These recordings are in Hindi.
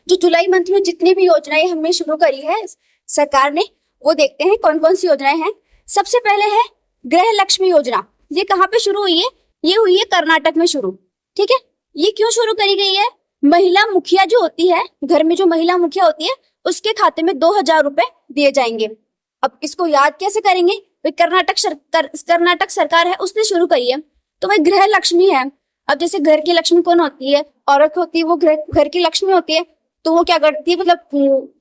जो जुलाई मंथ में जितनी भी योजनाएं हमने शुरू करी है सरकार ने, वो देखते हैं कौन कौन सी योजनाएं हैं। सबसे पहले है गृह लक्ष्मी योजना। ये कहाँ पे शुरू हुई है? ये हुई है कर्नाटक में शुरू। ठीक है, ये क्यों शुरू करी गई है? महिला मुखिया जो होती है, घर में जो महिला मुखिया होती है, उसके खाते में 2,000 रुपए दिए जाएंगे। अब इसको याद कैसे करेंगे? कर्नाटक सरकार है, उसने शुरू करी है, तो वह गृह लक्ष्मी है। अब जैसे घर की लक्ष्मी कौन होती है? औरत होती है, वो घर की लक्ष्मी होती है। तो वो क्या करती है, मतलब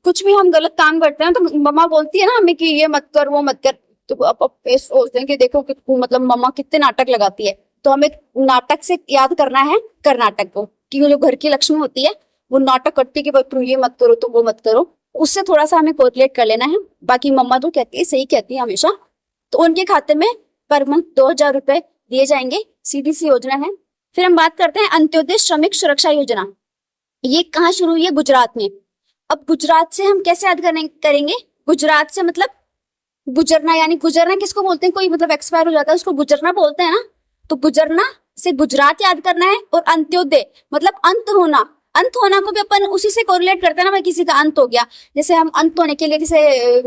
कुछ भी हम गलत काम करते हैं तो मम्मा बोलती है ना हमें कि ये मत कर वो मत कर। तो आप सोचते हैं कि देखो कि मतलब मम्मा कितने नाटक लगाती है। तो हमें नाटक से याद करना है कर्नाटक को, कि जो घर की लक्ष्मी होती है वो नाटक करती है कि तुम ये मत करो तो वो मत करो। उससे थोड़ा सा हमें कोरिलेट कर लेना है। बाकी मम्मा तो कहती है, सही कहती है हमेशा। तो उनके खाते में पर मंथ 2,000 रुपए दिए जाएंगे। सीधी सी योजना है। फिर हम बात करते हैं अंत्योदय श्रमिक सुरक्षा योजना। ये कहाँ शुरू हुई है? गुजरात में। अब गुजरात से हम कैसे याद करेंगे? गुजरात से मतलब गुजरना, यानी गुजरना किसको बोलते हैं? कोई मतलब एक्सपायर हो जाता है उसको गुजरना बोलते हैं ना। तो गुजरना से गुजरात याद करना है। और अंत्योदय मतलब अंत होना। अंत होना को भी अपन उसी से कोरिलेट करते हैं ना, भाई किसी का अंत हो गया। जैसे हम अंत होने के लिए जैसे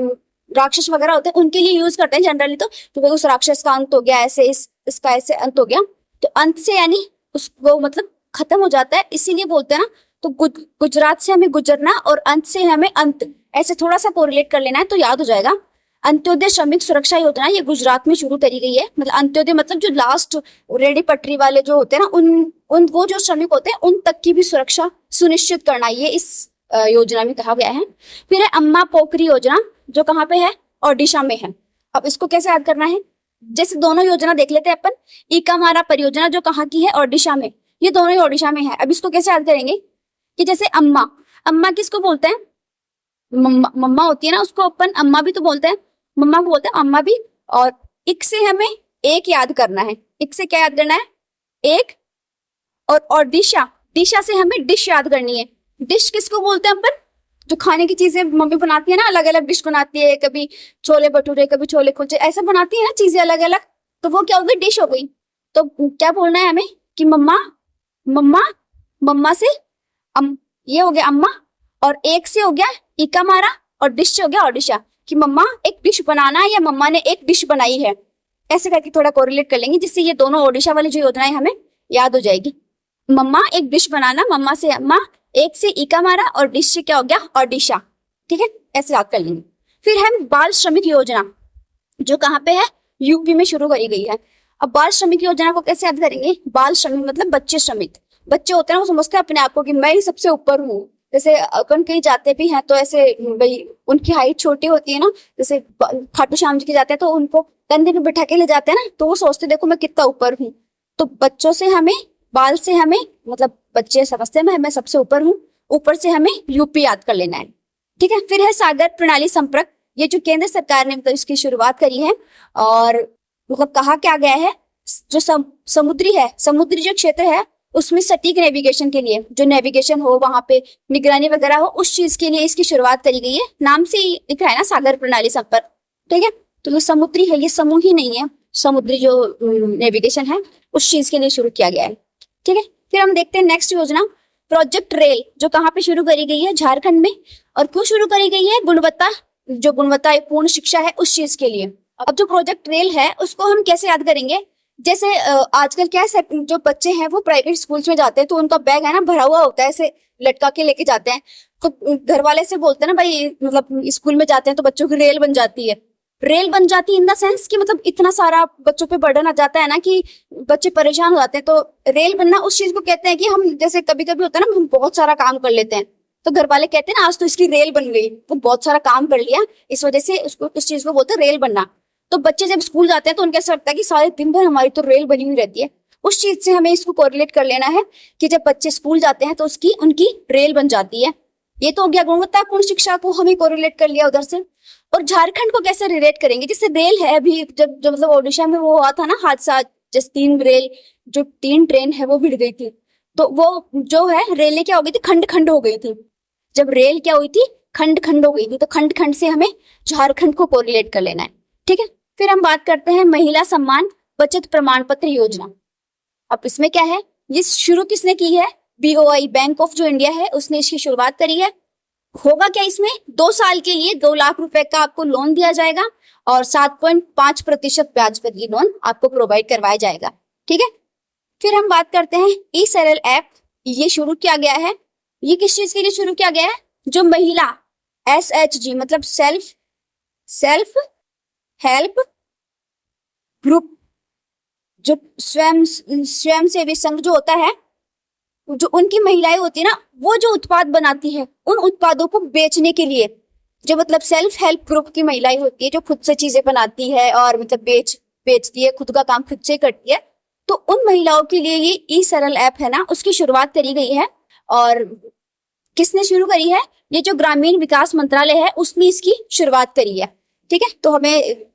राक्षस वगैरह होते हैं उनके लिए यूज करते हैं जनरली, तो भाई उस राक्षस का अंत हो गया, ऐसे इसका ऐसे अंत हो गया। तो अंत से यानी वो मतलब खत्म हो जाता है, इसीलिए बोलते हैं ना। तो गुजरात से हमें गुजरना और अंत से हमें अंत, ऐसे थोड़ा सा कोरिलेट कर लेना है तो याद हो जाएगा। अंत्योदय श्रमिक सुरक्षा योजना ये गुजरात में शुरू करी गई है। मतलब अंत्योदय मतलब जो लास्ट रेडी पटरी वाले जो होते हैं ना, उन वो जो श्रमिक होते हैं उन तक की भी सुरक्षा सुनिश्चित करना, ये इस योजना में कहा गया है। फिर है अम्मा पोखरी योजना, जो कहाँ पे है? ओडिशा में है। अब इसको कैसे याद करना है? जैसे दोनों योजना देख लेते हैं अपन। ईकामारा परियोजना जो कहाँ की है? ओडिशा में। ये दोनों ही ओडिशा में है। अब इसको कैसे याद करेंगे कि जैसे अम्मा किसको बोलते हैं? मम्मा होती है ना, उसको अपन अम्मा भी तो बोलते हैं, मम्मा को बोलते हैं अम्मा भी। और इक से हमें एक याद करना है। इक से क्या याद करना है? एक। और दिशा से हमें डिश याद करनी है। डिश किसको बोलते हैं अपन? जो खाने की चीजें मम्मी बनाती है ना, अलग अलग डिश बनाती है, कभी छोले भटूरे, कभी छोले कुलचे, ऐसा बनाती है ना चीजें अलग अलग। तो वो क्या हो गई? डिश हो गई। तो क्या बोलना है हमें कि मम्मा मम्मा मम्मा से ये हो गया अम्मा, और एक से हो गया इकामारा, और डिश से हो गया ओडिशा, कि मम्मा एक डिश बनाना है या मम्मा ने एक डिश बनाई है। ऐसे करके थोड़ा कोरिलेट कर लेंगे, जिससे ये दोनों ओडिशा वाली जो योजनाएं हमें याद हो जाएगी। मम्मा एक डिश बनाना, मम्मा से अम्मा, एक से इकामारा, और डिश से क्या हो गया? ओडिशा। ठीक है, ऐसे याद कर लेंगे। फिर है बाल श्रमिक योजना, जो कहाँ पे है? यूपी में शुरू करी गई है। अब बाल श्रमिक योजना को कैसे याद करेंगे? बाल श्रमिक मतलब बच्चे श्रमिक। बच्चे होते हैं वो समझते हैं अपने आप को कि मैं ही सबसे ऊपर हूँ। जैसे अपन कहीं जाते भी हैं तो ऐसे भाई उनकी हाइट छोटी होती है ना, जैसे खाटू श्याम जी के जाते हैं तो उनको कंधे में बिठा के ले जाते हैं ना, तो वो सोचते देखो मैं कितना ऊपर हूँ। तो बच्चों से हमें, बाल से हमें, मतलब बच्चे समझते हैं मैं सबसे ऊपर हूँ, ऊपर से हमें यूपी याद कर लेना है। ठीक है। फिर है सागर प्रणाली संपर्क, ये जो केंद्र सरकार ने मतलब इसकी शुरुआत करी है। और मतलब कहा क्या गया है, जो समुद्री जो क्षेत्र है उसमें सटीक नेविगेशन के लिए, जो नेविगेशन हो वहां पे निगरानी वगैरह हो, उस चीज के लिए इसकी शुरुआत करी गई है। नाम से ही लिखा है ना, सागर प्रणाली संपर्क। ठीक है, तो जो समुद्री है ये समूह ही नहीं है, समुद्री जो नेविगेशन है उस चीज के लिए शुरू किया गया है। ठीक है। फिर हम देखते हैं नेक्स्ट योजना, प्रोजेक्ट रेल, जो कहाँ पे शुरू करी गई है? झारखंड में। और क्यों शुरू करी गई है? गुणवत्तापूर्ण शिक्षा है उस चीज के लिए। अब जो प्रोजेक्ट रेल है उसको हम कैसे याद करेंगे? जैसे आजकल क्या है, जो बच्चे हैं वो प्राइवेट स्कूल्स में जाते हैं तो उनका बैग है ना भरा हुआ होता है, ऐसे लटका के लेके जाते हैं। तो घर वाले से बोलते हैं ना भाई, मतलब स्कूल में जाते हैं तो बच्चों की रेल बन जाती है। रेल बन जाती है इन द सेंस कि मतलब इतना सारा बच्चों पे बर्डन आ जाता है ना कि बच्चे परेशान हो जाते हैं। तो रेल बनना उस चीज को कहते हैं कि हम जैसे कभी कभी होता है ना, हम बहुत सारा काम कर लेते हैं तो घर वाले कहते हैं ना आज तो इसकी रेल बन गई, वो बहुत सारा काम कर लिया, इस वजह से उसको उस चीज को बोलते हैं रेल बनना। तो बच्चे जब स्कूल जाते हैं तो उनका ऐसा लगता है कि सारे दिन भर हमारी तो रेल बनी हुई रहती है। उस चीज से हमें इसको कोरिलेट कर लेना है कि जब बच्चे स्कूल जाते हैं तो उनकी रेल बन जाती है। ये तो हो गया गुणवत्तापूर्ण शिक्षा को हमें कोरिलेट कर लिया उधर से। और झारखंड को कैसे रिलेट करेंगे? जैसे रेल है, अभी जब मतलब ओडिशा में वो हुआ था ना हादसा, जैसे 3 ट्रेन है वो भिड़ गई थी, तो वो जो है रेलें क्या हो गई थी? खंड खंड हो गई थी। जब रेल क्या हुई थी? खंड खंड हो गई थी। तो खंड खंड से हमें झारखंड को कोरिलेट कर लेना है। ठीक है। फिर हम बात करते हैं महिला सम्मान बचत प्रमाण पत्र योजना। अब इसमें क्या है? ये शुरू किसने की है? BOI बैंक ऑफ जो इंडिया है उसने इसकी शुरुआत करी है। होगा क्या इसमें, 2 साल के लिए 2 लाख रुपए का आपको लोन दिया जाएगा और 7.5% ब्याज पर ये लोन आपको प्रोवाइड करवाया जाएगा। ठीक है, फिर हम बात करते हैं ई सरल ऐप। ये शुरू किया गया है, ये किस चीज के लिए शुरू किया गया है, जो महिला SHG मतलब सेल्फ हेल्प ग्रुप, जो स्वयंसेवी संघ जो होता है, जो उनकी महिलाएं होती है ना, वो जो उत्पाद बनाती है उन उत्पादों को बेचने के लिए, जो मतलब सेल्फ हेल्प ग्रुप की महिलाएं होती है जो खुद से चीजें बनाती है और मतलब बेचती है, खुद का काम खुद से करती है, तो उन महिलाओं के लिए ये ई सरल ऐप है ना, उसकी शुरुआत करी गई है। और किसने शुरू करी है, ये जो ग्रामीण विकास मंत्रालय है उसने इसकी शुरुआत करी है। ठीक है, तो हमें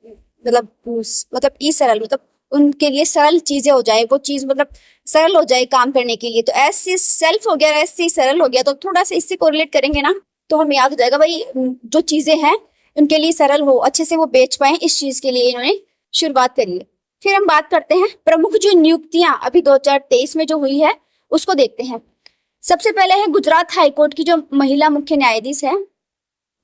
मतलब ई सरल मतलब उनके लिए सरल चीजें हो जाए, वो चीज मतलब सरल हो जाए काम करने के लिए। तो ऐसे सेल्फ हो गया, ऐसे सरल हो गया, तो थोड़ा सा इससे कोरिलेट करेंगे ना तो हमें याद हो जाएगा भाई, जो चीजें हैं उनके लिए सरल हो, अच्छे से वो बेच पाए, इस चीज के लिए इन्होंने शुरुआत करी है। फिर हम बात करते हैं प्रमुख जो नियुक्तियां अभी 2023 में जो हुई है उसको देखते हैं। सबसे पहले है गुजरात हाईकोर्ट की जो महिला मुख्य न्यायाधीश है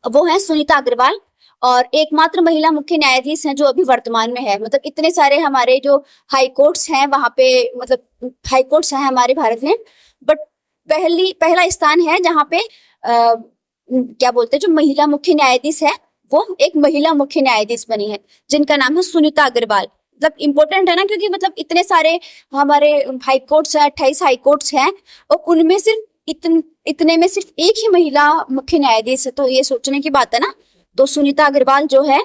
वो है सुनीता अग्रवाल, और एकमात्र महिला मुख्य न्यायाधीश हैं जो अभी वर्तमान में है। मतलब इतने सारे हमारे जो हाई कोर्ट्स हैं वहां पे, मतलब हाई कोर्ट्स हैं हमारे भारत में, बट पहला स्थान है जहाँ पे क्या बोलते हैं, जो महिला मुख्य न्यायाधीश है वो एक महिला मुख्य न्यायाधीश बनी है जिनका नाम है सुनीता अग्रवाल। मतलब इंपॉर्टेंट है ना, क्योंकि मतलब इतने सारे हमारे हाई कोर्ट्स हैं, 28 हाई कोर्ट्स हैं, और उनमें सिर्फ इतने में सिर्फ एक ही महिला मुख्य न्यायाधीश है, तो ये सोचने की बात है ना। तो सुनीता अग्रवाल जो है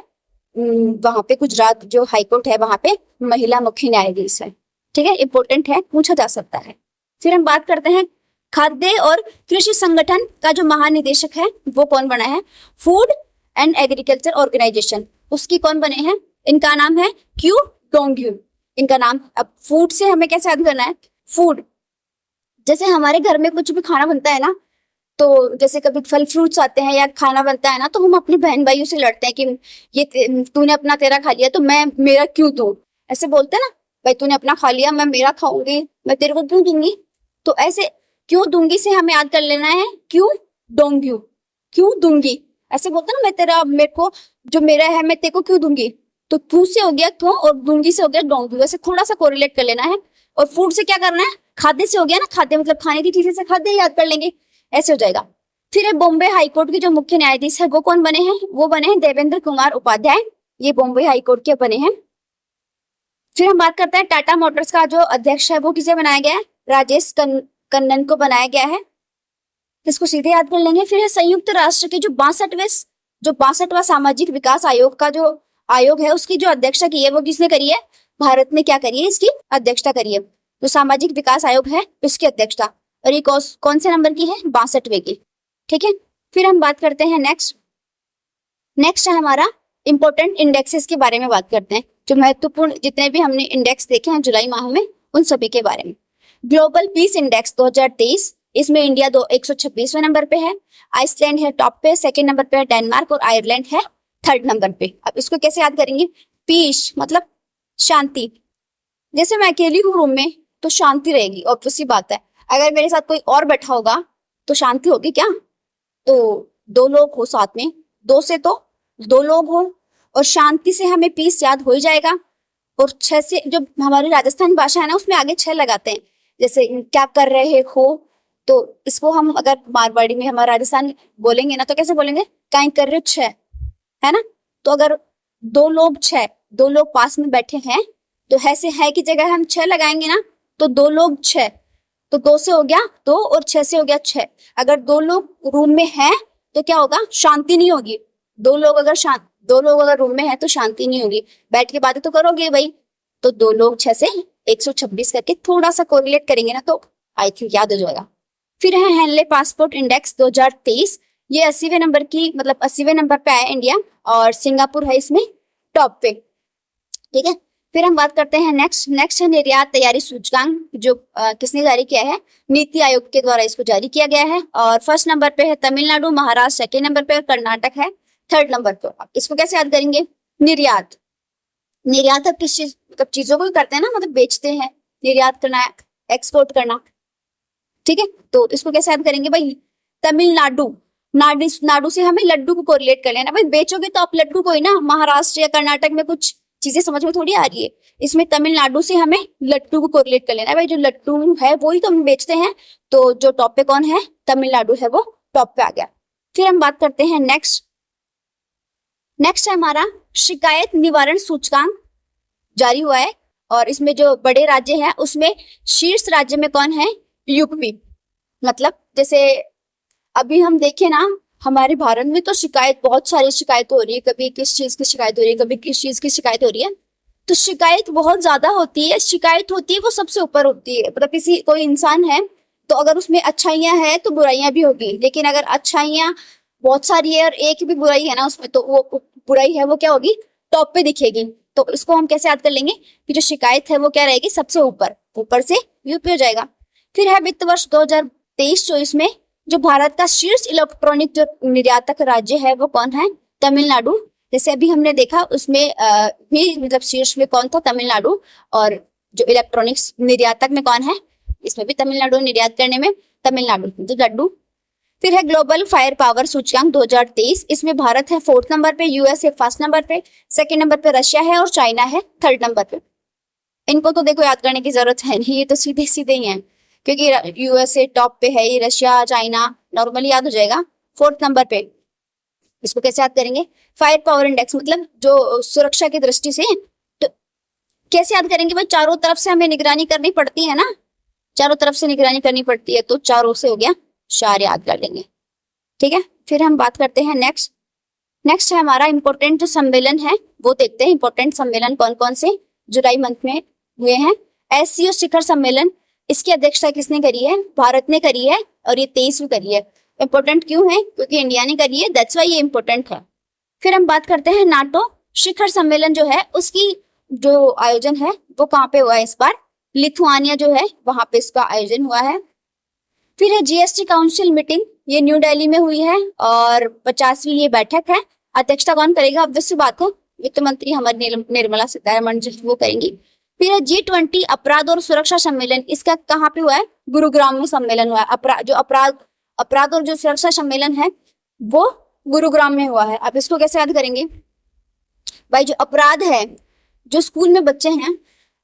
वहां पे गुजरात जो हाईकोर्ट है वहां पे महिला मुख्य न्यायाधीश है। ठीक है, इंपॉर्टेंट है, पूछा जा सकता है। फिर हम बात करते हैं खाद्य और कृषि संगठन का जो महानिदेशक है वो कौन बना है, फूड एंड एग्रीकल्चर ऑर्गेनाइजेशन, उसकी कौन बने हैं, इनका नाम है क्यू डोंगयू। इनका नाम, अब फूड से हमें कैसे याद करना है, फूड जैसे हमारे घर में कुछ भी खाना बनता है ना, तो जैसे कभी फल फ्रूट्स आते हैं या खाना बनता है ना, तो हम अपने बहन भाइयों से लड़ते हैं कि ये तूने अपना तेरा खा लिया तो मैं मेरा क्यों दूं, ऐसे बोलते हैं ना, भाई तूने अपना खा लिया मैं मेरा खाऊंगी, मैं तेरे को क्यों दूंगी। तो ऐसे क्यों दूंगी से हमें याद कर लेना है क्यों डोंगयू, क्यों दूंगी, ऐसे बोलते हैं ना, मैं तेरा, मेरे को जो मेरा है मैं तेरे को क्यों दूंगी, तो क्यों से हो गया क्यों और दूंगी से हो गया डोंगयू, ऐसे थोड़ा सा कोरिलेट कर लेना है। और फूड से क्या करना है, खाद्य से हो गया ना, खाद्य मतलब खाने की चीजें से खाद्य याद कर लेंगे, ऐसे हो जाएगा। फिर बॉम्बे हाईकोर्ट के जो मुख्य न्यायाधीश है वो कौन बने हैं, वो बने हैं देवेंद्र कुमार उपाध्याय, ये बॉम्बे हाईकोर्ट के बने हैं। फिर हम बात करते हैं टाटा मोटर्स का जो अध्यक्ष है वो किसे बनाया गया है, राजेश कन्नन को बनाया गया है, इसको सीधे याद कर लेंगे। फिर है संयुक्त राष्ट्र के जो 62वां सामाजिक विकास आयोग का जो आयोग है उसकी जो अध्यक्षता की है वो किसने करी है, भारत ने क्या करी है, इसकी अध्यक्षता करी है। जो सामाजिक विकास आयोग है उसकी अध्यक्षता, और ये कौन से नंबर की है, 62वें की। ठीक है, फिर हम बात करते हैं नेक्स्ट है हमारा इंपॉर्टेंट इंडेक्सेस के बारे में बात करते हैं, जो महत्वपूर्ण जितने भी हमने इंडेक्स देखे हैं जुलाई माह में उन सभी के बारे में। ग्लोबल पीस इंडेक्स 2023, इसमें इंडिया 126वें नंबर पे है, आइसलैंड है टॉप पे, सेकंड नंबर पे है डेनमार्क, और आयरलैंड है 3rd नंबर पे। अब इसको कैसे याद करेंगे, पीस मतलब शांति, जैसे मैं अकेली हूँ रूम में तो शांति रहेगी, ऑब्वियस सी बात है। अगर मेरे साथ कोई और बैठा होगा तो शांति होगी क्या, तो 2 लोग हो साथ में, 2 से तो 2 लोग हो, और शांति से हमें पीस याद हो ही जाएगा। और 6 से, जो हमारी राजस्थानी भाषा है ना उसमें आगे 6 लगाते हैं, जैसे क्या कर रहे हो, तो इसको हम अगर मारवाड़ी में हमारा राजस्थान बोलेंगे ना तो कैसे बोलेंगे, काई कर रहे हो 6, है ना। तो अगर 2 लोग 6, 2 लोग पास में बैठे हैं तो ऐसे है की जगह हम 6 लगाएंगे ना, तो 2 लोग 6, तो 2 से हो गया 2 और 6 से हो गया 6। अगर 2 लोग रूम में हैं तो क्या होगा, शांति नहीं होगी। 2 लोग अगर रूम में है तो शांति नहीं होगी, बैठ के बातें तो करोगे भाई। तो 2 लोग 6 से 126 करके थोड़ा सा कोरिलेट करेंगे ना तो आई थिंक याद हो जाएगा। फिर है हेनले पासपोर्ट इंडेक्स 2023, ये 80वें नंबर की, मतलब 80वें नंबर पे आया इंडिया, और सिंगापुर है इसमें टॉप पे। ठीक है, फिर हम बात करते हैं नेक्स्ट है निर्यात तैयारी सूचकांक, जो किसने जारी किया है, नीति आयोग के द्वारा इसको जारी किया गया है, और 1st नंबर पे है तमिलनाडु, महाराष्ट्र 2nd नंबर पे, कर्नाटक है 3rd नंबर पे। इसको कैसे याद करेंगे, निर्यात अब किस चीज, मतलब चीजों को करते हैं ना, मतलब बेचते हैं, निर्यात करना, एक्सपोर्ट करना। ठीक है, तो इसको कैसे याद करेंगे भाई, तमिलनाडु, नाडु से हमें लड्डू को कोरिलेट कर लेना। भाई बेचोगे तो आप लड्डू को ही ना, महाराष्ट्र या कर्नाटक में कुछ चीजें समझ में थोड़ी आ रही है, इसमें तमिलनाडु से हमें लड्डू को कोरिलेट कर लेना है। भाई जो लड्डू है वो ही तो हम बेचते हैं, तो जो टॉप पे कौन है, तमिलनाडु है, वो टॉप पे आ गया। फिर हम बात करते हैं नेक्स्ट है हमारा शिकायत निवारण सूचकांक जारी हुआ है, और इसमें जो बड़े राज्य हैं उसमें शीर्ष राज्य में कौन है, यूपी। मतलब जैसे अभी हम देखें ना, हमारे भारत में तो शिकायत, बहुत सारी शिकायत हो रही है, कभी किस चीज की शिकायत हो रही है, कभी किस चीज की शिकायत हो रही है, तो शिकायत बहुत ज्यादा होती है। शिकायत होती है वो सबसे ऊपर होती है, मतलब किसी कोई इंसान है तो अगर उसमें अच्छाइयां हैं तो बुराइयां भी होगी, लेकिन अगर अच्छाइयां बहुत सारी है और एक भी बुराई है ना उसमें, तो वो बुराई है वो क्या होगी, टॉप पे दिखेगी। तो इसको हम कैसे याद कर लेंगे कि जो शिकायत है वो क्या रहेगी, सबसे ऊपर से यूपी हो जाएगा। फिर है वित्त वर्ष 2023-24 में जो भारत का शीर्ष इलेक्ट्रॉनिक जो निर्यातक राज्य है वो कौन है, तमिलनाडु। जैसे अभी हमने देखा उसमें भी मतलब शीर्ष में कौन था, तमिलनाडु। और जो इलेक्ट्रॉनिक्स निर्यातक में कौन है, इसमें भी तमिलनाडु, निर्यात करने में तमिलनाडु, तो लड्डू। फिर है ग्लोबल फायर पावर सूचकांक 2023, इसमें भारत है 4th नंबर पे, यूएसए 1st नंबर पे, 2nd नंबर पे रशिया है और चाइना है 3rd नंबर पे। इनको तो देखो याद करने की जरूरत है नहीं, ये तो सीधे सीधे ही है, क्योंकि यूएसए टॉप पे है, ये रशिया चाइना नॉर्मली याद हो जाएगा 4th नंबर पे। इसको कैसे याद करेंगे, फायर पावर इंडेक्स, मतलब जो सुरक्षा की दृष्टि से, तो कैसे याद करेंगे भाई, चारों तरफ से हमें निगरानी करनी पड़ती है ना, चारों तरफ से निगरानी करनी पड़ती है, तो चारों से हो गया 4 याद कर लेंगे, ठीक है। फिर हम बात करते हैं नेक्स्ट है हमारा इंपॉर्टेंट जो सम्मेलन है वो देखते हैं। इंपॉर्टेंट सम्मेलन कौन कौन से जुलाई मंथ में हुए हैं। एससीओ शिखर सम्मेलन, इसकी अध्यक्षता किसने करी है, भारत ने करी है, और ये 23वीं करी है। इंपॉर्टेंट क्यों है, क्योंकि इंडिया ने करी है, दैट्स वाई ये इंपॉर्टेंट है। फिर हम बात करते हैं नाटो शिखर सम्मेलन जो है उसकी जो आयोजन है वो कहाँ पे हुआ है इस बार, लिथुआनिया जो है वहां पे इसका आयोजन हुआ है। फिर है जीएसटी काउंसिल मीटिंग, ये न्यू दिल्ली में हुई है और 50वीं ये बैठक है। अध्यक्षता कौन करेगा, ऑब्वियस सी बात है वित्त मंत्री हमारी निर्मला सीतारमण जी वो करेंगी। फिर है G20 अपराध और सुरक्षा सम्मेलन, इसका कहाँ पे हुआ है, गुरुग्राम में सम्मेलन हुआ है। अपराध और जो सुरक्षा सम्मेलन है वो गुरुग्राम में हुआ है। अब इसको कैसे याद करेंगे भाई, जो अपराध है, जो स्कूल में बच्चे हैं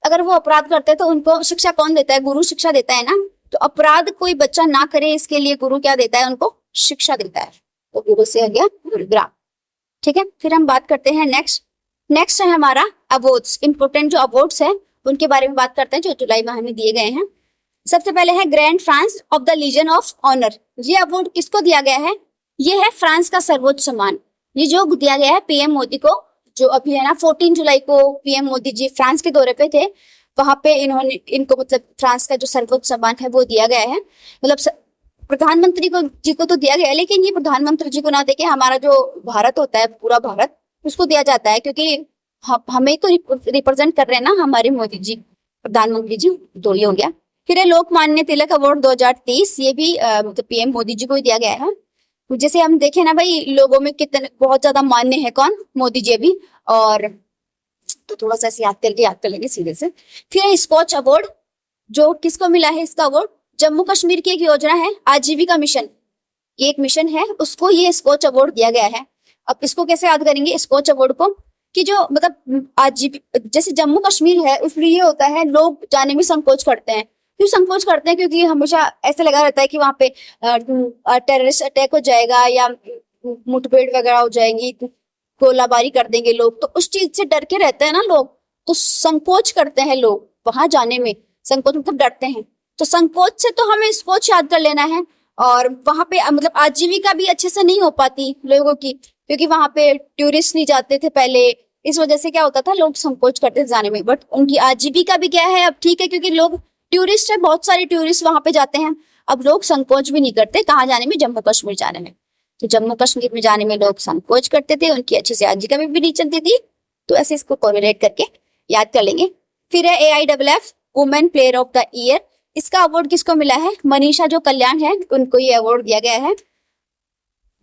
अगर वो अपराध करते हैं तो उनको शिक्षा कौन देता है, गुरु शिक्षा देता है ना। तो अपराध कोई बच्चा ना करे इसके लिए गुरु क्या देता है, उनको शिक्षा देता है, तो गुरु से हो गया गुरुग्राम, ठीक है। फिर हम बात करते हैं नेक्स्ट है हमारा अवार्ड्स। इंपोर्टेंट जो अवार्ड्स है उनके बारे में बात करते हैं जो जुलाई माह में दिए गए हैं। सबसे पहले है grand France of the legion of honour. ये अवार्ड किसको दिया गया है, ये है फ्रांस का सर्वोच्च सम्मान। ये जो दिया गया है पीएम मोदी को, जो अभी है ना 14 जुलाई को पीएम मोदी जी फ्रांस के दौरे पे थे, वहां पे इनको मतलब फ्रांस का जो सर्वोच्च सम्मान है वो दिया गया है। मतलब प्रधानमंत्री जी को तो दिया गया है, लेकिन ये प्रधानमंत्री जी को ना देके हमारा जो भारत होता है, पूरा भारत, उसको दिया जाता है, क्योंकि हमें तो रिप्रेजेंट कर रहे हैं ना हमारे मोदी जी, प्रधानमंत्री जी, तो ये हो गया। फिर है लोकमान्य तिलक अवार्ड 2023, ये भी मतलब पीएम मोदी जी को ही दिया गया है। जैसे हम देखें ना भाई, लोगों में कितने बहुत ज्यादा मान्य है कौन, मोदी जी भी, और तो थोड़ा सा ऐसे याद कर लेंगे सीधे से। फिर है स्कॉच अवार्ड, जो किसको मिला है इसका अवार्ड, जम्मू कश्मीर की एक योजना है आजीविका मिशन, ये एक मिशन है, उसको ये स्कॉच अवार्ड दिया गया है। अब इसको कैसे याद करेंगे स्कॉच अवार्ड को, कि जो मतलब जैसे जम्मू कश्मीर है उसमें ये होता है लोग जाने में संकोच करते हैं। क्यों संकोच करते हैं, क्योंकि हमेशा ऐसा लगा रहता है कि वहां पे टेररिस्ट अटैक हो जाएगा या मुठभेड़ वगैरह हो जाएंगी, गोलाबारी कर देंगे लोग, तो उस चीज से डर के रहते हैं ना लोग, तो संकोच करते हैं लोग वहां जाने में, संकोच मतलब डरते हैं, तो संकोच से तो हमें स्कोच याद कर लेना है। और वहां पे मतलब आजीविका भी अच्छे से नहीं हो पाती लोगों की, क्योंकि वहां पे टूरिस्ट नहीं जाते थे पहले, इस वजह से क्या होता था लोग संकोच करते थे जाने में। बट उनकी आजीविका भी क्या है अब ठीक है, क्योंकि लोग टूरिस्ट है, बहुत सारे टूरिस्ट वहां पे जाते हैं, अब लोग संकोच भी नहीं करते कहाँ जाने में, जम्मू कश्मीर जाने में। तो जम्मू कश्मीर में जाने में लोग संकोच करते थे, उनकी अच्छे से आजीविका भी नहीं चलती थी, तो ऐसे इसको कोरिलेट करके याद कर लेंगे। फिर है AIFF women player of the year, इसका अवार्ड किसको मिला है, मनीषा जो कल्याण है उनको ये अवार्ड दिया गया है।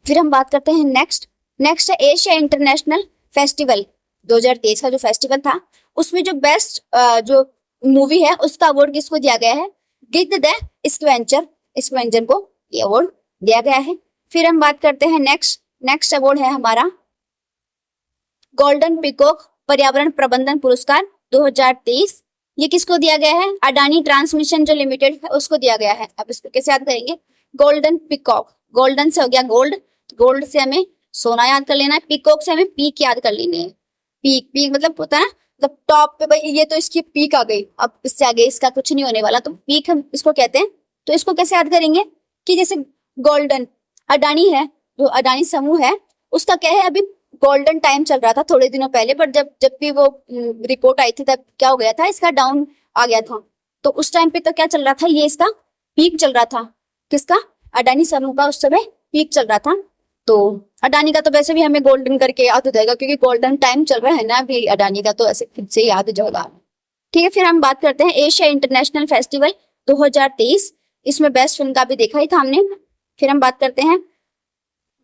फिर हम बात करते हैं नेक्स्ट है एशिया इंटरनेशनल फेस्टिवल 2023 का जो फेस्टिवल था, उसमें जो बेस्ट जो मूवी है उसका अवार्ड किसको दिया गया है, गिद्ध द स्कैवेंचर, इस व्यंजन को ये अवार्ड दिया गया है। फिर हम बात करते हैं नेक्स्ट अवार्ड है हमारा गोल्डन पीकॉक पर्यावरण प्रबंधन पुरस्कार 2023। ये किसको दिया गया है? अडानी ट्रांसमिशन जो लिमिटेड है उसको दिया गया है। अब इसको कैसे याद करेंगे? गोल्डन पीकॉक, गोल्डन से हो गया गोल्ड, गोल्ड से हमें सोना याद कर लेना है, पीकॉक से हमें पीक याद कर लेनी है। पीक मतलब होता है ना, मतलब टॉप पे भाई ये तो इसकी पीक आ गई, अब इससे आगे इसका कुछ नहीं होने वाला, तो पीक हम इसको कहते हैं। तो इसको कैसे याद करेंगे कि जैसे गोल्डन अडानी है, जो अडानी समूह है उसका क्या है, अभी गोल्डन टाइम चल रहा था थोड़े दिनों पहले, बट जब भी वो रिपोर्ट आई थी तब क्या हो गया था, इसका डाउन आ गया था। तो उस टाइम पे तो क्या चल रहा था, ये इसका पीक चल रहा था। किसका? अडानी समूह का उस समय पीक चल रहा था। तो अडानी का तो वैसे भी हमें गोल्डन करके याद हो जाएगा क्योंकि गोल्डन टाइम चल रहा है ना अभी अडानी का, तो ऐसे खुद से याद हो जाएगा। ठीक है, फिर हम बात करते हैं एशिया इंटरनेशनल फेस्टिवल 2023। इसमें बेस्ट फिल्म का भी देखा ही था हमने। फिर हम बात करते हैं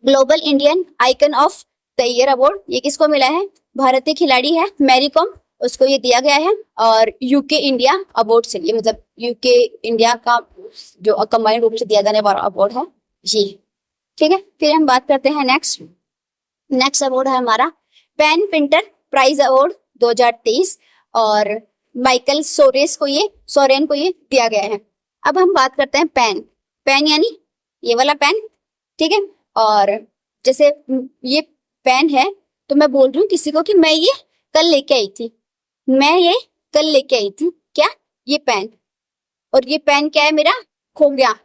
global Indian icon of the year award. ये किसको मिला है? भारतीय खिलाड़ी है मैरी कॉम, उसको ये दिया गया है। और यूके इंडिया अवार्ड से, ये मतलब यूके इंडिया का जो कंबाइंड रूप से दिया जाने वाला अवार्ड है ये। ठीक है, फिर हम बात करते हैं नेक्स्ट अवार्ड है हमारा पेन पिंटर प्राइज अवार्ड 2023 और माइकल सोरेन को ये दिया गया है। अब हम बात करते हैं पेन यानी ये वाला पेन। ठीक है, और जैसे ये पेन है तो मैं बोल रही हूँ किसी को कि मैं ये कल लेके आई थी, क्या? ये पेन। और ये पेन क्या है मेरा? खो गया।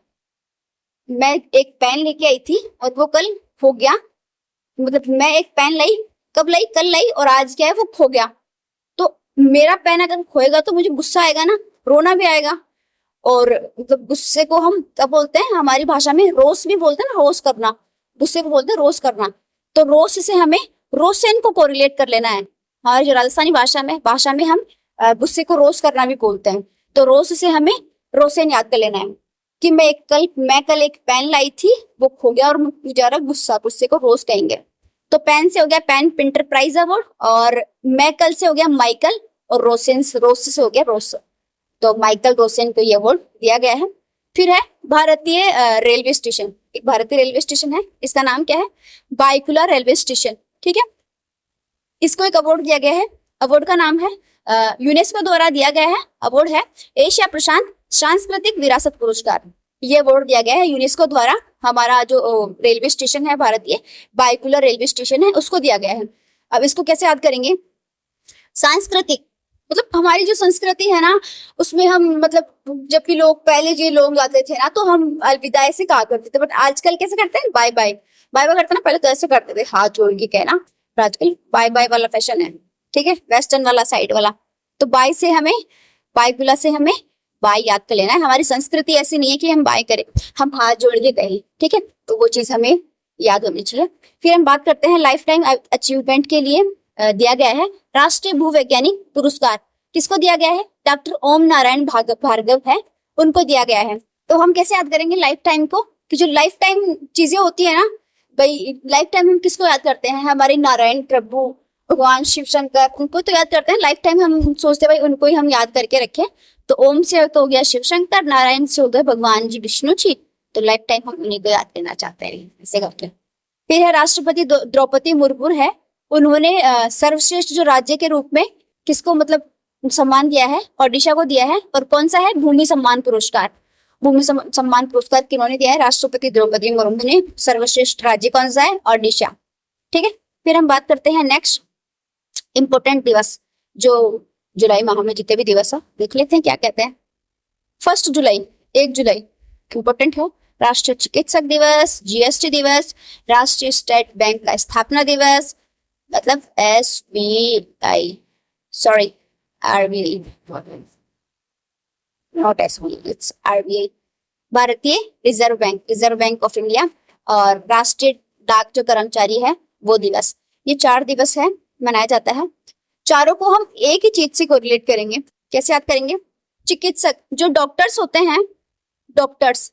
मैं एक पेन लेके आई थी और वो कल खो गया, मतलब मैं एक पेन लाई, कब लाई? कल लाई, और आज क्या है, वो खो गया। तो मेरा पेन अगर खोएगा तो मुझे गुस्सा आएगा ना, रोना भी आएगा। और मतलब गुस्से को हम क्या बोलते हैं, हमारी भाषा में रोस भी बोलते हैं ना, रोस करना, गुस्से को बोलते हैं रोस करना। तो रोस से हमें रोसेन को कोरिलेट कर लेना है। हमारी जो राजस्थानी भाषा में हम गुस्से को रोस करना भी बोलते हैं। तो रोस से हमें रोसेन याद कर लेना है कि मैं कल एक पेन लाई थी, वो खो गया और मुझे जा रहा गुस्से को रोस कहेंगे। तो पेन से हो गया पेन पिंटर प्राइज अवार्ड, और मैकल से हो गया माइकल, और रोस से हो गया रोस। तो माइकल रोसेन को ये अवार्ड दिया गया है। फिर है भारतीय रेलवे स्टेशन, एक भारतीय रेलवे स्टेशन है, इसका नाम क्या है? Byculla railway station. ठीक है, इसको एक अवार्ड दिया गया है। अवार्ड का नाम है यूनेस्को द्वारा दिया गया है। अवार्ड है एशिया प्रशांत सांस्कृतिक विरासत पुरस्कार। ये अवार्ड दिया गया है यूनेस्को द्वारा। हमारा जो रेलवे स्टेशन है भारतीय बायकुला रेलवे स्टेशन है, उसको दिया गया है। अब इसको कैसे याद करेंगे? सांस्कृतिक मतलब हमारी जो संस्कृति है ना, उसमें हम मतलब जब भी पहले जो लोग आते थे ना, तो हम अलविदा ऐसे कहा करते थे, बट आजकल कैसे करते हैं? बाय बाय करते ना, पहले तो ऐसे करते थे हाथ जोड़ के कहना, पर आजकल बाय बाय वाला फैशन है। ठीक है, वेस्टर्न वाला साइड वाला। तो बायकुला से हमें बाय याद कर लेना है। हमारी संस्कृति ऐसी नहीं है कि हम बाय करें, हम हाथ जोड़ के कहें। ठीक है, तो वो चीज हमें याद होनी चाहिए। फिर हम बात करते हैं लाइफ टाइम अचीवमेंट के लिए दिया गया है राष्ट्रीय भूवैज्ञानिक पुरस्कार। किसको दिया गया है? डॉक्टर ओम नारायण भार्गव है, उनको दिया गया है। तो हम कैसे याद करेंगे लाइफ टाइम को? कि जो लाइफ टाइम चीजें होती है ना भाई, लाइफ टाइम हम किसको याद करते हैं? हमारे नारायण प्रभु, भगवान शिव शंकर, उनको तो याद करते हैं। लाइफ टाइम हम सोचते हैं भाई उनको ही हम याद करके रखें। तो ओम से तो हो गया शिव शंकर, नारायण से हो गए भगवान जी विष्णु जी। तो लाइफ टाइम हम उन्हीं को याद करना चाहते हैं, ऐसे करते हैं। फिर है राष्ट्रपति द्रौपदी मुर्मू है, उन्होंने सर्वश्रेष्ठ जो राज्य के रूप में किसको मतलब सम्मान दिया है? ओडिशा को दिया है। और कौन सा है? भूमि सम्मान पुरस्कार। भूमि सम्मान पुरस्कार किन्होंने दिया है? राष्ट्रपति द्रौपदी मुर्मू ने। सर्वश्रेष्ठ राज्य कौन सा है? ओडिशा। ठीक है, फिर हम बात करते हैं नेक्स्ट इंपोर्टेंट दिवस, जो जुलाई माह में जितने भी दिवस है देख लेते हैं क्या कहते हैं। 1 जुलाई, 1 जुलाई इंपोर्टेंट हो। राष्ट्रीय चिकित्सक दिवस, जीएसटी दिवस, राष्ट्रीय स्टेट बैंक का स्थापना दिवस, मतलब SBI, sorry RBI, not SBI, it's RBI, भारतीय रिजर्व बैंक ऑफ इंडिया, और राष्ट्रीय डाक जो कर्मचारी है वो दिवस। ये 4 दिवस है, मनाया जाता है। चारों को हम एक ही चीज से कोरिलेट करेंगे। कैसे याद करेंगे? चिकित्सक, जो डॉक्टर्स होते हैं, डॉक्टर्स।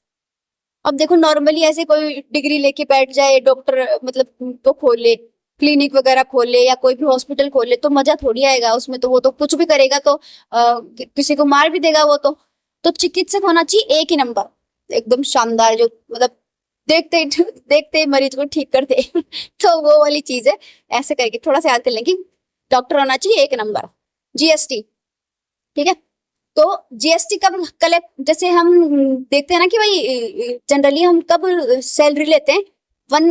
अब देखो नॉर्मली ऐसे कोई डिग्री लेके बैठ जाए डॉक्टर, मतलब तो खोले क्लिनिक वगैरह खोले या कोई भी हॉस्पिटल खोले तो मजा थोड़ी आएगा उसमें। तो वो तो कुछ भी करेगा तो किसी को मार भी देगा वो तो चिकित्सक होना चाहिए एक ही नंबर। एकदम शानदार, जो मतलब देखते ही मरीज को ठीक कर दे तो वो वाली चीज है। ऐसे करके थोड़ा सा याद कर लेंगे, डॉक्टर होना चाहिए 1 नंबर। जीएसटी, ठीक है। तो जीएसटी कब कलेक्ट, जैसे हम देखते हैं ना कि भाई जनरली हम कब सैलरी लेते हैं, वन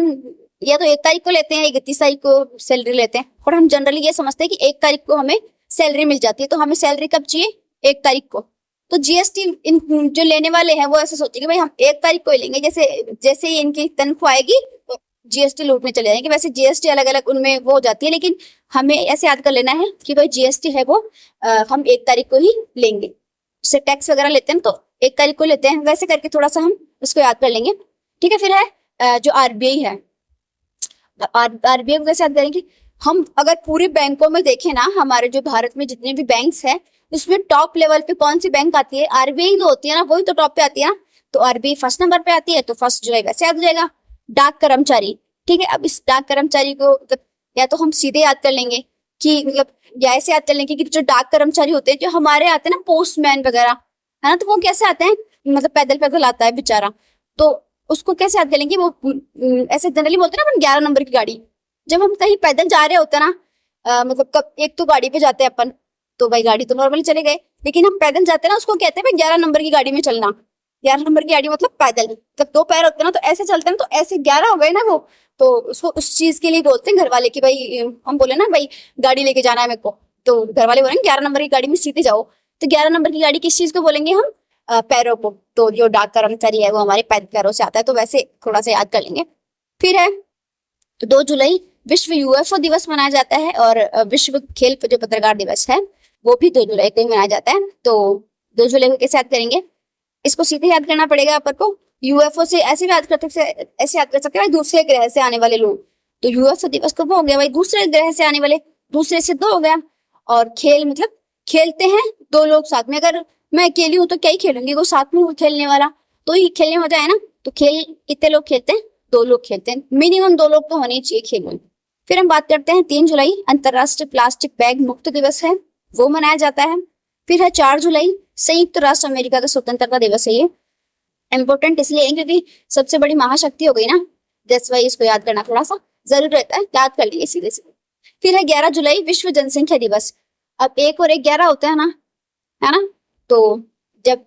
या तो 1 तारीख को लेते हैं या 31 तारीख को सैलरी लेते हैं, और हम जनरली ये समझते हैं कि 1 तारीख को हमें सैलरी मिल जाती है, तो हमें सैलरी कब चाहिए, 1 तारीख को। तो जीएसटी इन जो लेने वाले हैं वो ऐसे सोचेंगे भाई हम 1 तारीख को ही लेंगे, जैसे जैसे ही इनकी तनख्वाह आएगी तो जीएसटी लूटने चले जाएंगे। वैसे जीएसटी अलग अलग उनमें वो हो जाती है, लेकिन हमें ऐसे याद कर लेना है कि भाई जीएसटी है वो हम 1 तारीख को ही लेंगे। जैसे टैक्स वगैरह लेते हैं तो 1 तारीख को लेते हैं, वैसे करके थोड़ा सा हम उसको याद कर लेंगे, ठीक है। फिर है जो आरबीआई है, आरबीआई को कैसे याद करेंगे हम, अगर पूरे बैंकों में देखें ना, हमारे जो भारत में जितने भी बैंक्स हैं उसमें टॉप लेवल पे कौन सी बैंक आती है, आरबीआई तो होती है ना, वही तो टॉप पे आती है ना। तो आरबीआई फर्स्ट नंबर पे आती है, तो 1 जुलाई वैसे याद हो जाएगा। डाक कर्मचारी, ठीक है। अब इस डाक कर्मचारी को मतलब या तो हम सीधे याद कर लेंगे कि मतलब, या ऐसे याद कर लेंगे कि जो डाक कर्मचारी होते हैं, जो हमारे आते हैं ना पोस्टमैन वगैरह, है ना, तो वो कैसे आते हैं, मतलब पैदल पैदल आता है बेचारा, तो उसको कैसे याद कर लेंगे, वो ऐसे जनरली बोलते हैं ना अपन 11 नंबर की गाड़ी। जब हम कहीं पैदल जा रहे होते हैं ना, मतलब कब एक तो गाड़ी पे जाते हैं अपन, तो भाई गाड़ी तो नॉर्मली चले गए, लेकिन हम पैदल जाते हैं ना, उसको कहते हैं भाई 11 नंबर की गाड़ी में चलना। 11 नंबर की गाड़ी मतलब पैदल, जब 2 पैर होते हैं ना तो ऐसे चलते हैं, तो ऐसे 11 हो गए ना वो, तो उसको उस चीज के लिए बोलते हैं घर वाले कि भाई हम बोले ना भाई गाड़ी लेके जाना है मेरे को, तो घर वाले बोलेंगे 11 नंबर की गाड़ी में सीधे जाओ। तो 11 नंबर की गाड़ी किस चीज को बोलेंगे हम, पैरों को। तो जो डाक कर्मचारी है वो हमारे पैरों से आता है, तो वैसे थोड़ा सा याद कर लेंगे। फिर है 2 जुलाई विश्व यूएफओ दिवस मनाया जाता है, और विश्व खेल जो पत्रकार दिवस है वो भी 2 जुलाई को ही मनाया जाता है। तो 2 जुलाई को कैसे याद करेंगे, इसको सीधे याद करना पड़ेगा अपन को। यूएफओ से ऐसे भी याद कर सकते, ऐसे याद कर सकते हैं दूसरे ग्रह से आने वाले लोग, तो यूएफओ दिवस तो वो हो गया भाई दूसरे ग्रह से आने वाले, दूसरे से 2 हो गया। और खेल मतलब खेलते हैं 2 लोग साथ में, अगर मैं अकेली हूँ तो क्या ही खेलूंगी, वो साथ में खेलने वाला तो ही खेलने मजा है ना। तो खेल कितने लोग खेलते हैं, 2 लोग खेलते हैं, मिनिमम 2 लोग तो होने चाहिए खेल में। फिर हम बात करते हैं 3 जुलाई अंतरराष्ट्रीय प्लास्टिक बैग मुक्त दिवस है, वो मनाया जाता है। फिर है 4 जुलाई संयुक्त राष्ट्र अमेरिका का स्वतंत्रता दिवस है। ये इम्पोर्टेंट इसलिए है क्योंकि सबसे बड़ी महाशक्ति हो गई ना, दैट्स वाई इसको याद करना थोड़ा सा जरूर रहता है, याद कर लीजिए सीधे सीधे। फिर है 11 जुलाई विश्व जनसंख्या दिवस। अब 1 और 1 11 होते हैं ना, है ना, तो जब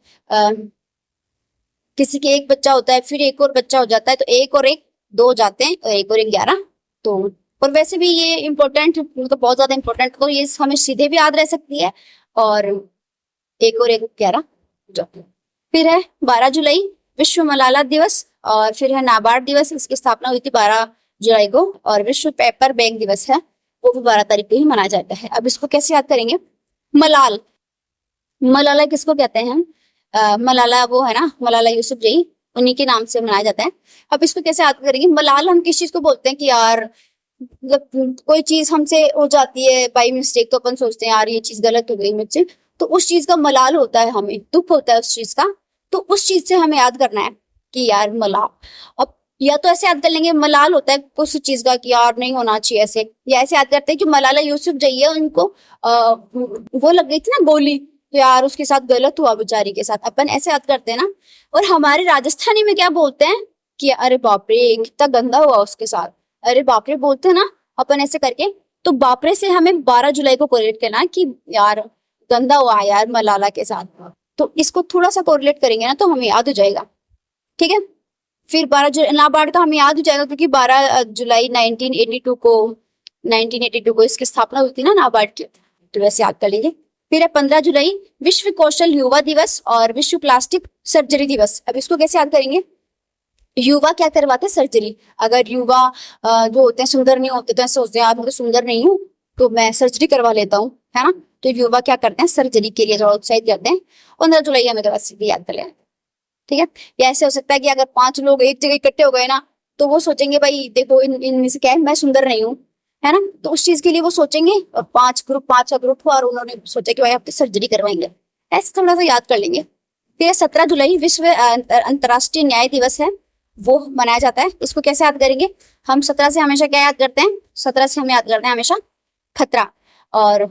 किसी के 1 बच्चा होता है फिर 1 और बच्चा हो जाता है, तो 1 और 1 2 हो जाते हैं, और 1 और 1 11। तो और वैसे भी ये इम्पोर्टेंट, मतलब बहुत ज्यादा इम्पोर्टेंट, तो ये हमें सीधे भी याद रह सकती है, और 1 और 1 11 जाते हैं। फिर है 12 जुलाई विश्व मलाला दिवस, और फिर है नाबार्ड दिवस, इसकी स्थापना हुई थी 12 जुलाई को। और विश्व पेपर बैग दिवस है, वो भी 12 तारीख को ही मनाया जाता है। अब इसको कैसे याद करेंगे, मलाल, मलाला किसको कहते हैं, मलाला वो है ना, मलाला यूसुफजई, उन्हीं के नाम से मनाया जाता है। अब इसको कैसे याद करेंगे, मलाल हम किस चीज को बोलते हैं कि यार मतलब कोई चीज हमसे हो जाती है बाई मिस्टेक, तो अपन सोचते हैं यार ये चीज गलत हो गई मुझसे, तो उस चीज का मलाल होता है, हमें दुख होता है उस चीज का, तो उस चीज से हमें याद करना है कि यार मलाल। अब या तो ऐसे याद कर लेंगे मलाल होता है उस चीज का कि यार नहीं होना चाहिए ऐसे, या ऐसे याद करते हैं कि मलाला यूसुफजई है, उनको वो लग गई थी ना गोली, तो यार उसके साथ गलत हुआ बेचारी के साथ, अपन ऐसे याद करते हैं ना। और हमारे राजस्थानी में क्या बोलते हैं कि अरे बाप रे कितना गंदा हुआ उसके साथ, अरे बाप रे बोलते हैं ना अपन ऐसे करके। तो बाप रे से हमें 12 जुलाई को कोरिलेट करना कि यार गंदा हुआ यार मलाला के साथ, तो इसको थोड़ा सा कोरिलेट करेंगे ना तो हमें याद हो जाएगा, ठीक है। फिर 12 जुलाई नाबार्ड का हमें याद हो जाएगा क्योंकि 12 जुलाई 1982 को इसकी स्थापना हुई थी ना नाबार्ड की, तो वैसे याद कर लीजिए। फिर है 15 जुलाई विश्व कौशल युवा दिवस और विश्व प्लास्टिक सर्जरी दिवस। अब इसको कैसे याद करेंगे, युवा क्या करवाते हैं, सर्जरी। अगर युवा जो होते हैं सुंदर नहीं होते तो ऐसे सोचते हैं यार मैं तो सुंदर नहीं हूँ तो मैं सर्जरी करवा लेता हूँ, है ना, तो युवा क्या करते हैं सर्जरी के लिए थोड़ा उत्साहित करते हैं। 15 जुलाई हमें तो वैसे भी याद कर लें, ठीक है। या ऐसे हो सकता है कि अगर 5 लोग एक जगह इकट्ठे हो गए ना तो वो सोचेंगे भाई देखो इनमें से क्या है, मैं सुंदर नहीं हूँ, है ना, तो उस चीज के लिए वो सोचेंगे, और 5 का ग्रुप हुआ और उन्होंने सोचा कि भाई आप सर्जरी करवाएंगे, ऐसे थोड़ा सा याद कर लेंगे। फिर 17 जुलाई विश्व अंतर्राष्ट्रीय न्याय दिवस है, वो मनाया जाता है। इसको कैसे याद करेंगे, हम 17 से हमेशा क्या याद करते हैं, 17 से हम याद करते हैं हमेशा खतरा और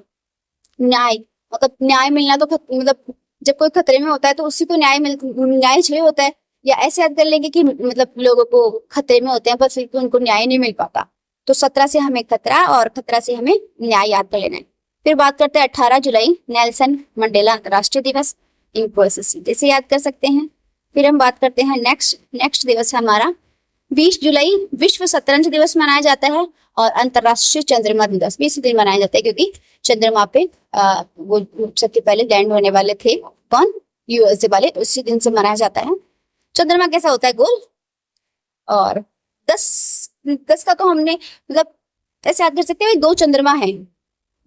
न्याय, मतलब न्याय मिलना, तो मतलब जब कोई खतरे में होता है तो उसी को न्याय चाहिए होता है, या ऐसे याद कर लेंगे कि मतलब लोगों को खतरे में होते हैं पर फिर भी उनको न्याय नहीं मिल पाता। तो 17 से हमें खतरा और खतरा से हमें न्याय याद कर लेना है। फिर बात करते हैं 18 जुलाई नेल्सन मंडेला अंतर्राष्ट्रीय दिवस, इनको ऐसे सीधे से याद कर सकते हैं। फिर हम बात करते हैं नेक्स्ट दिवस है हमारा 20 जुलाई विश्व शतरंज दिवस मनाया जाता है और अंतर्राष्ट्रीय चंद्रमा दिवस भी इसी दिन मनाया जाता है, क्योंकि चंद्रमा पे वो सबसे पहले लैंड होने वाले थे कौन, यूएसए वाले, उसी दिन से मनाया जाता है। चंद्रमा कैसा होता है, गोल। और 10 का तो हमने मतलब ऐसे याद कर सकते हैं, दो चंद्रमा है,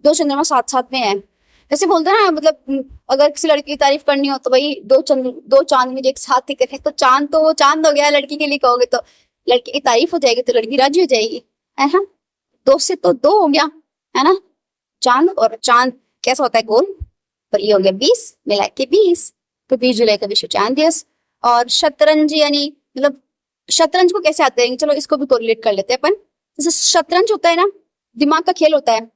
दो चंद्रमा साथ साथ में है। जैसे बोलते हैं ना, मतलब अगर किसी लड़की की तारीफ करनी हो तो भाई दो चांद में एक साथ दिखे तो चांद तो वो चांद हो गया। लड़की के लिए कहोगे तो लड़की की तारीफ हो जाएगी तो लड़की राजी हो जाएगी, है ना। दो से तो दो हो गया, है ना, चांद। और चांद कैसा होता है, गोल। पर ये हो गया 20 मिला के 20, तो 20 जुलाई का विश्व चांद दिवस। और शतरंज यानी मतलब शतरंज को कैसे याद करेंगे, चलो इसको भी कोरिलेट कर लेते हैं अपन। जैसे शतरंज होता है ना, दिमाग का खेल होता है।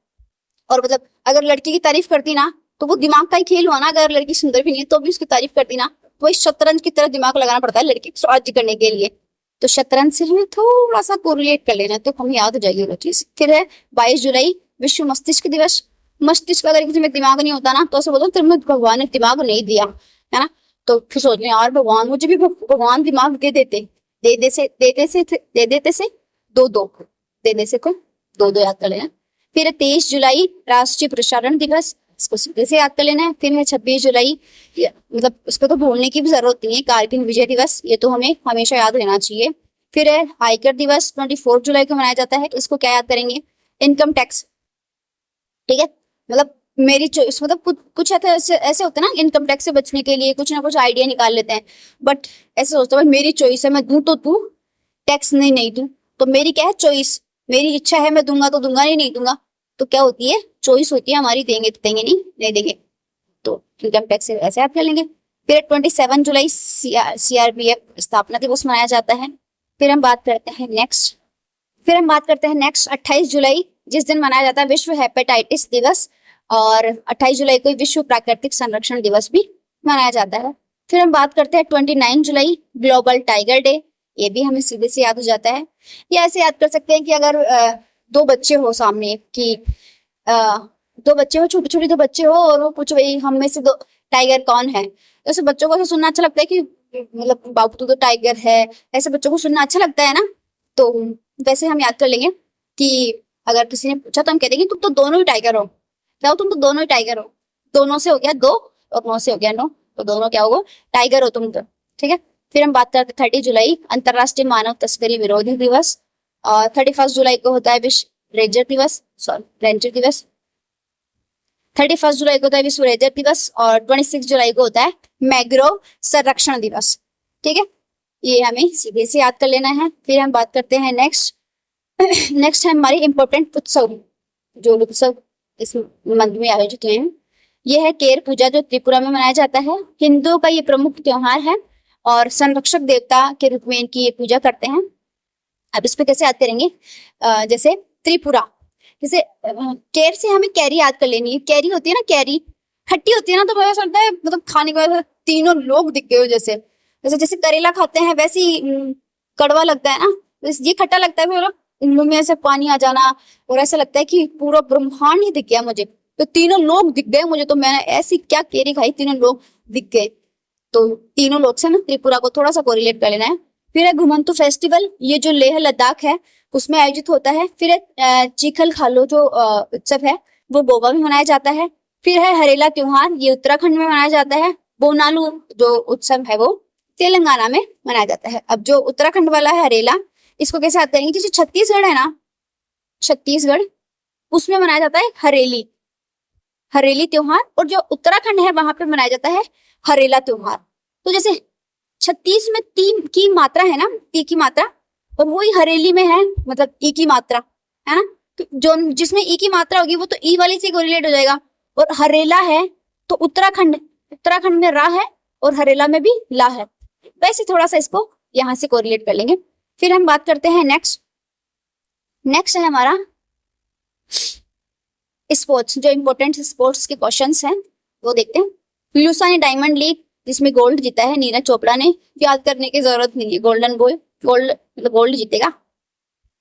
और मतलब अगर लड़की की तारीफ करती ना तो वो दिमाग का ही खेल हुआ ना। अगर लड़की सुंदर भी नहीं है तो भी उसकी तारीफ करती ना, तो इस शतरंज की तरह दिमाग लगाना पड़ता है लड़की को राज्य करने के लिए। तो शतरंज से हमें थोड़ा सा कोरिलेट कर लेना तो हमें याद हो जाएगी वो चीज। फिर है 22 जुलाई विश्व मस्तिष्क दिवस। मस्तिष्क अगर किसी में दिमाग नहीं होता ना तो ऐसे बोलते हैं भगवान ने दिमाग नहीं दिया, है ना। तो फिर सोचते हैं यार भगवान मुझे भी भगवान दिमाग दे देते से दो याद कर लेना। फिर 23 जुलाई राष्ट्रीय प्रसारण दिवस, इसको सीधे से याद कर लेना है। फिर है 26 जुलाई, मतलब उसको तो भूलने की भी जरूरत नहीं है, कारगिल विजय दिवस, ये तो हमें हमेशा याद रहना चाहिए। फिर है आयकर दिवस, 24 जुलाई को मनाया जाता है। इसको क्या याद करेंगे, इनकम टैक्स, ठीक है। मतलब मेरी चॉइस, मतलब कुछ ऐसे होते हैं ना, इनकम टैक्स से बचने के लिए कुछ ना कुछ आइडिया निकाल लेते हैं। बट ऐसे सोचते हैं मेरी चॉइस है, मैं दूं तो दूं टैक्स, नहीं दूं तो मेरी क्या है, चॉइस, मेरी इच्छा है, मैं दूंगा तो दूंगा, नहीं दूंगा तो क्या होती है, चॉइस होती है हमारी, देंगे तो देंगे, नहीं देंगे तो इनकम टैक्स ऐसे याद कर लेंगे। फिर 27 जुलाई CRPF स्थापना दिवस मनाया जाता है। फिर हम बात करते हैं नेक्स्ट 28 जुलाई, जिस दिन मनाया जाता है विश्व हेपेटाइटिस दिवस। और 28 जुलाई को विश्व प्राकृतिक संरक्षण दिवस भी मनाया जाता है। फिर हम बात करते हैं 29 जुलाई ग्लोबल टाइगर डे, ये भी हमें सीधे से याद हो जाता है। या ऐसे याद कर सकते हैं कि अगर दो बच्चे हो सामने, कि दो बच्चे हो, छोटे छोटे दो बच्चे हो, और वो पूछो भाई हम में से दो टाइगर कौन है, तो ऐसे बच्चों को सुनना अच्छा लगता है कि मतलब बाबू तो टाइगर है, ऐसे बच्चों को सुनना अच्छा लगता है ना। तो वैसे हम याद कर लेंगे कि अगर किसी ने पूछा तो हम कह देंगे तुम तो दोनों ही टाइगर हो, क्या हो, तुम तो दोनों ही टाइगर हो। दोनों से हो गया दो और 9 से हो गया 9, तो दोनों क्या होगा, टाइगर हो तुम तो, ठीक है। फिर हम बात करते हैं 30 जुलाई अंतरराष्ट्रीय मानव तस्करी विरोधी दिवस। और 31 जुलाई को होता है विश्व रेंजर दिवस, 31 जुलाई को होता है विश्व रेंजर दिवस। और 26 जुलाई को होता है मैंग्रोव संरक्षण दिवस, ठीक है। ये हमें सीधे से याद कर लेना है। फिर हम बात करते हैं नेक्स्ट है हमारे इम्पोर्टेंट उत्सव, जो उत्सव इस मंथ में आयोजित हुए हैं। यह है केर पूजा, जो त्रिपुरा में मनाया जाता है। हिंदुओं का ये प्रमुख त्योहार है और संरक्षक देवता के रूप में इनकी ये पूजा करते हैं। अब इस पे कैसे याद करेंगे, जैसे त्रिपुरा, जैसे केर से हमें कैरी याद कर लेनी है। कैरी होती है ना, कैरी खट्टी होती है ना, तो पता चलता है मतलब खाने के बाद तीनों लोग दिख गए हो, जैसे करेला खाते हैं वैसे ही कड़वा लगता है ना, ये खट्टा लगता है, फिर मुंह में ऐसे पानी आ जाना, और ऐसा लगता है कि पूरा ब्रह्मांड ही दिख गया मुझे, तो तीनों लोग दिख गए मुझे, तो मैंने ऐसी क्या केरी खाई, तीनों लोग दिख गए। तो तीनों लोग से ना त्रिपुरा को थोड़ा सा कोरिलेट कर लेना है। फिर है घुमंतु फेस्टिवल, ये जो लेह लद्दाख है उसमें आयोजित होता है। फिर है चीखल खालो, जो उत्सव है वो गोवा में मनाया जाता है। फिर है हरेला त्योहार, ये उत्तराखंड में मनाया जाता है। बोनालू जो उत्सव है वो तेलंगाना में मनाया जाता है। अब जो उत्तराखंड वाला है हरेला, इसको कैसे याद करेंगे, जैसे छत्तीसगढ़ है ना, छत्तीसगढ़ उसमें मनाया जाता है हरेली त्योहार, और जो उत्तराखंड है वहां पे मनाया जाता है हरेला त्योहार। तो जैसे 36 में तीन की मात्रा है ना, ती की मात्रा, और वही हरेली में है मतलब ई की मात्रा, है ना। तो जो जिसमें ई की मात्रा होगी वो तो ई वाली से कोरिलेट हो जाएगा। और हरेला है तो उत्तराखंड में रा है और हरेला में भी ला है, वैसे थोड़ा सा इसको यहाँ से कोरिलेट कर लेंगे। फिर हम बात करते हैं नेक्स्ट है हमारा स्पोर्ट्स, जो इंपॉर्टेंट स्पोर्ट्स के क्वेश्चंस हैं वो देखते हैं। लुसानी डायमंड लीग जिसमें गोल्ड जीता है नीरज चोपड़ा ने। याद करने की जरूरत नहीं है, गोल्डन बॉय, गोल्ड मतलब गोल्ड जीतेगा।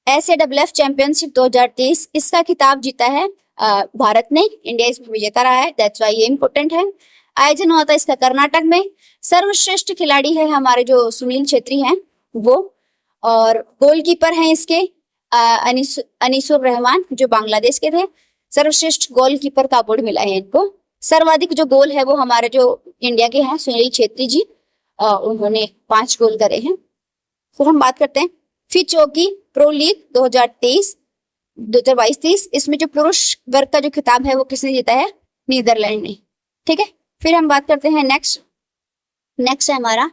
SAFF चैंपियनशिप 2023 इसका खिताब जीता है भारत ने, इंडिया इसमें विजेता रहा है, दैट्स व्हाई ये इंपॉर्टेंट है। आयोजन हुआ था इसका कर्नाटक में। सर्वश्रेष्ठ खिलाड़ी है हमारे जो सुनील छेत्री हैं वो, और गोलकीपर हैं इसके अनीसुर रहमान जो बांग्लादेश के थे। सर्वश्रेष्ठ गोलकीपर का अवार्ड मिला है इनको। सर्वाधिक जो गोल है वो हमारे जो इंडिया के हैं सुनील छेत्री जी, उन्होंने 5 गोल करे हैं। फिर हम बात करते हैं फिच हॉकी प्रो लीग 2022-23, इसमें जो पुरुष वर्ग का जो खिताब है वो किसने जीता है? नीदरलैंड ने। ठीक है, फिर हम बात करते हैं नेक्स्ट है हमारा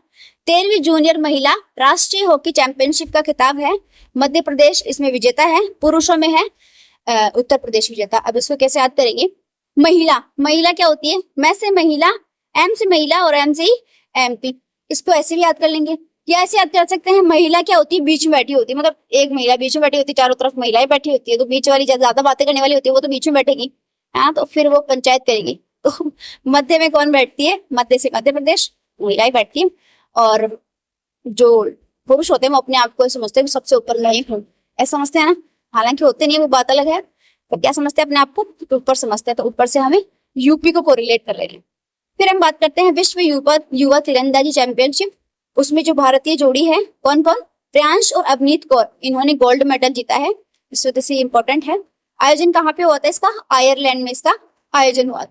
13वीं जूनियर महिला राष्ट्रीय हॉकी चैंपियनशिप का खिताब है। मध्य प्रदेश इसमें विजेता है, पुरुषों में है उत्तर प्रदेश विजेता। अब इसको कैसे याद करेंगे? महिला क्या होती है? मैं से महिला, एम से महिला और एम से MP। इसको ऐसे भी याद कर लेंगे या ऐसे याद कर सकते हैं। महिला क्या होती है? बीच में बैठी होती है, मतलब एक महिला बीच में बैठी होती है, चारों तरफ महिलाएं बैठी होती है, तो बीच वाली ज्यादा बातें करने वाली होती है वो तो बीच में बैठेगी, हाँ, तो फिर वो पंचायत करेगी। तो मध्य में कौन बैठती है? मध्य से मध्य प्रदेश महिलाएं बैठती है। और जो पुरुष होते हैं वो अपने आप को समझते हैं सबसे ऊपर मैं हूँ, ऐसा समझते हैं ना, हालांकि होते नहीं है, वो बात अलग है। तो क्या समझते हैं अपने आप को? तो ऊपर समझते हैं, तो ऊपर से हमें यूपी को कोरिलेट कर लेंगे। फिर हम बात करते हैं विश्व युवा तीरंदाजी चैंपियनशिप। उसमें जो भारतीय जोड़ी है कौन कौन? प्रियांश और अवनीत कौर, इन्होंने गोल्ड मेडल जीता है, इस वजह से इंपॉर्टेंट है। आयोजन कहाँ पे हुआ था इसका? आयरलैंड में इसका आयोजन हुआ।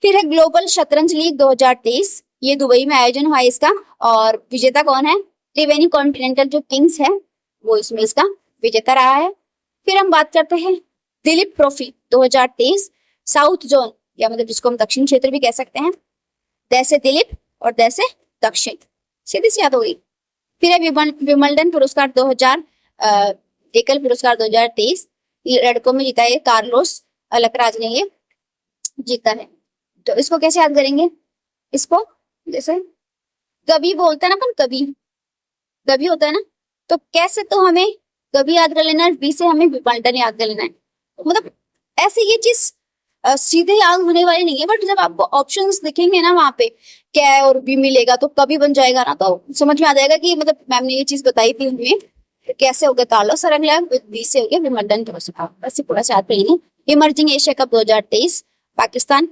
फिर है ग्लोबल शतरंज लीग 2023, ये दुबई में आयोजन हुआ है इसका, और विजेता कौन है? त्रिवेणी कॉन्टिनेंटल जो किंग्स है वो इसमें इसका विजेता रहा है। फिर हम बात करते हैं दिलीप ट्रॉफी 2023 साउथ जोन, या मतलब जिसको हम दक्षिण क्षेत्र भी कह सकते हैं, दैसे दिलीप और दैसे दक्षिण, सीधी सी याद हो गई। फिर है विमल्डन पुरस्कार 2000 एकल पुरस्कार 2023, लड़कों में जीता है कार्लोस अलकराज ने ये जीता है। तो इसको कैसे याद करेंगे? इसको जैसे कभी बोलते हैं ना अपन, कभी होता है ना, तो कैसे तो हमें कभी याद कर लेना है, बी से हमें विमल्डन याद कर लेना है। मतलब ऐसे ये चीज सीधे याद होने वाली नहीं है, बट जब आपको ऑप्शंस दिखेंगे ना वहां पे क्या और भी मिलेगा तो कभी बन जाएगा ना, तो समझ में आ जाएगा कि मतलब मैम ने ये चीज बताई थी हमें, तो कैसे हो गया कार्लोस अरंगला, बी से हो गया विमल्डन पुरस्कार। बस पूरा याद करेंगे। इमर्जिंग एशिया कप 2023 पाकिस्तान,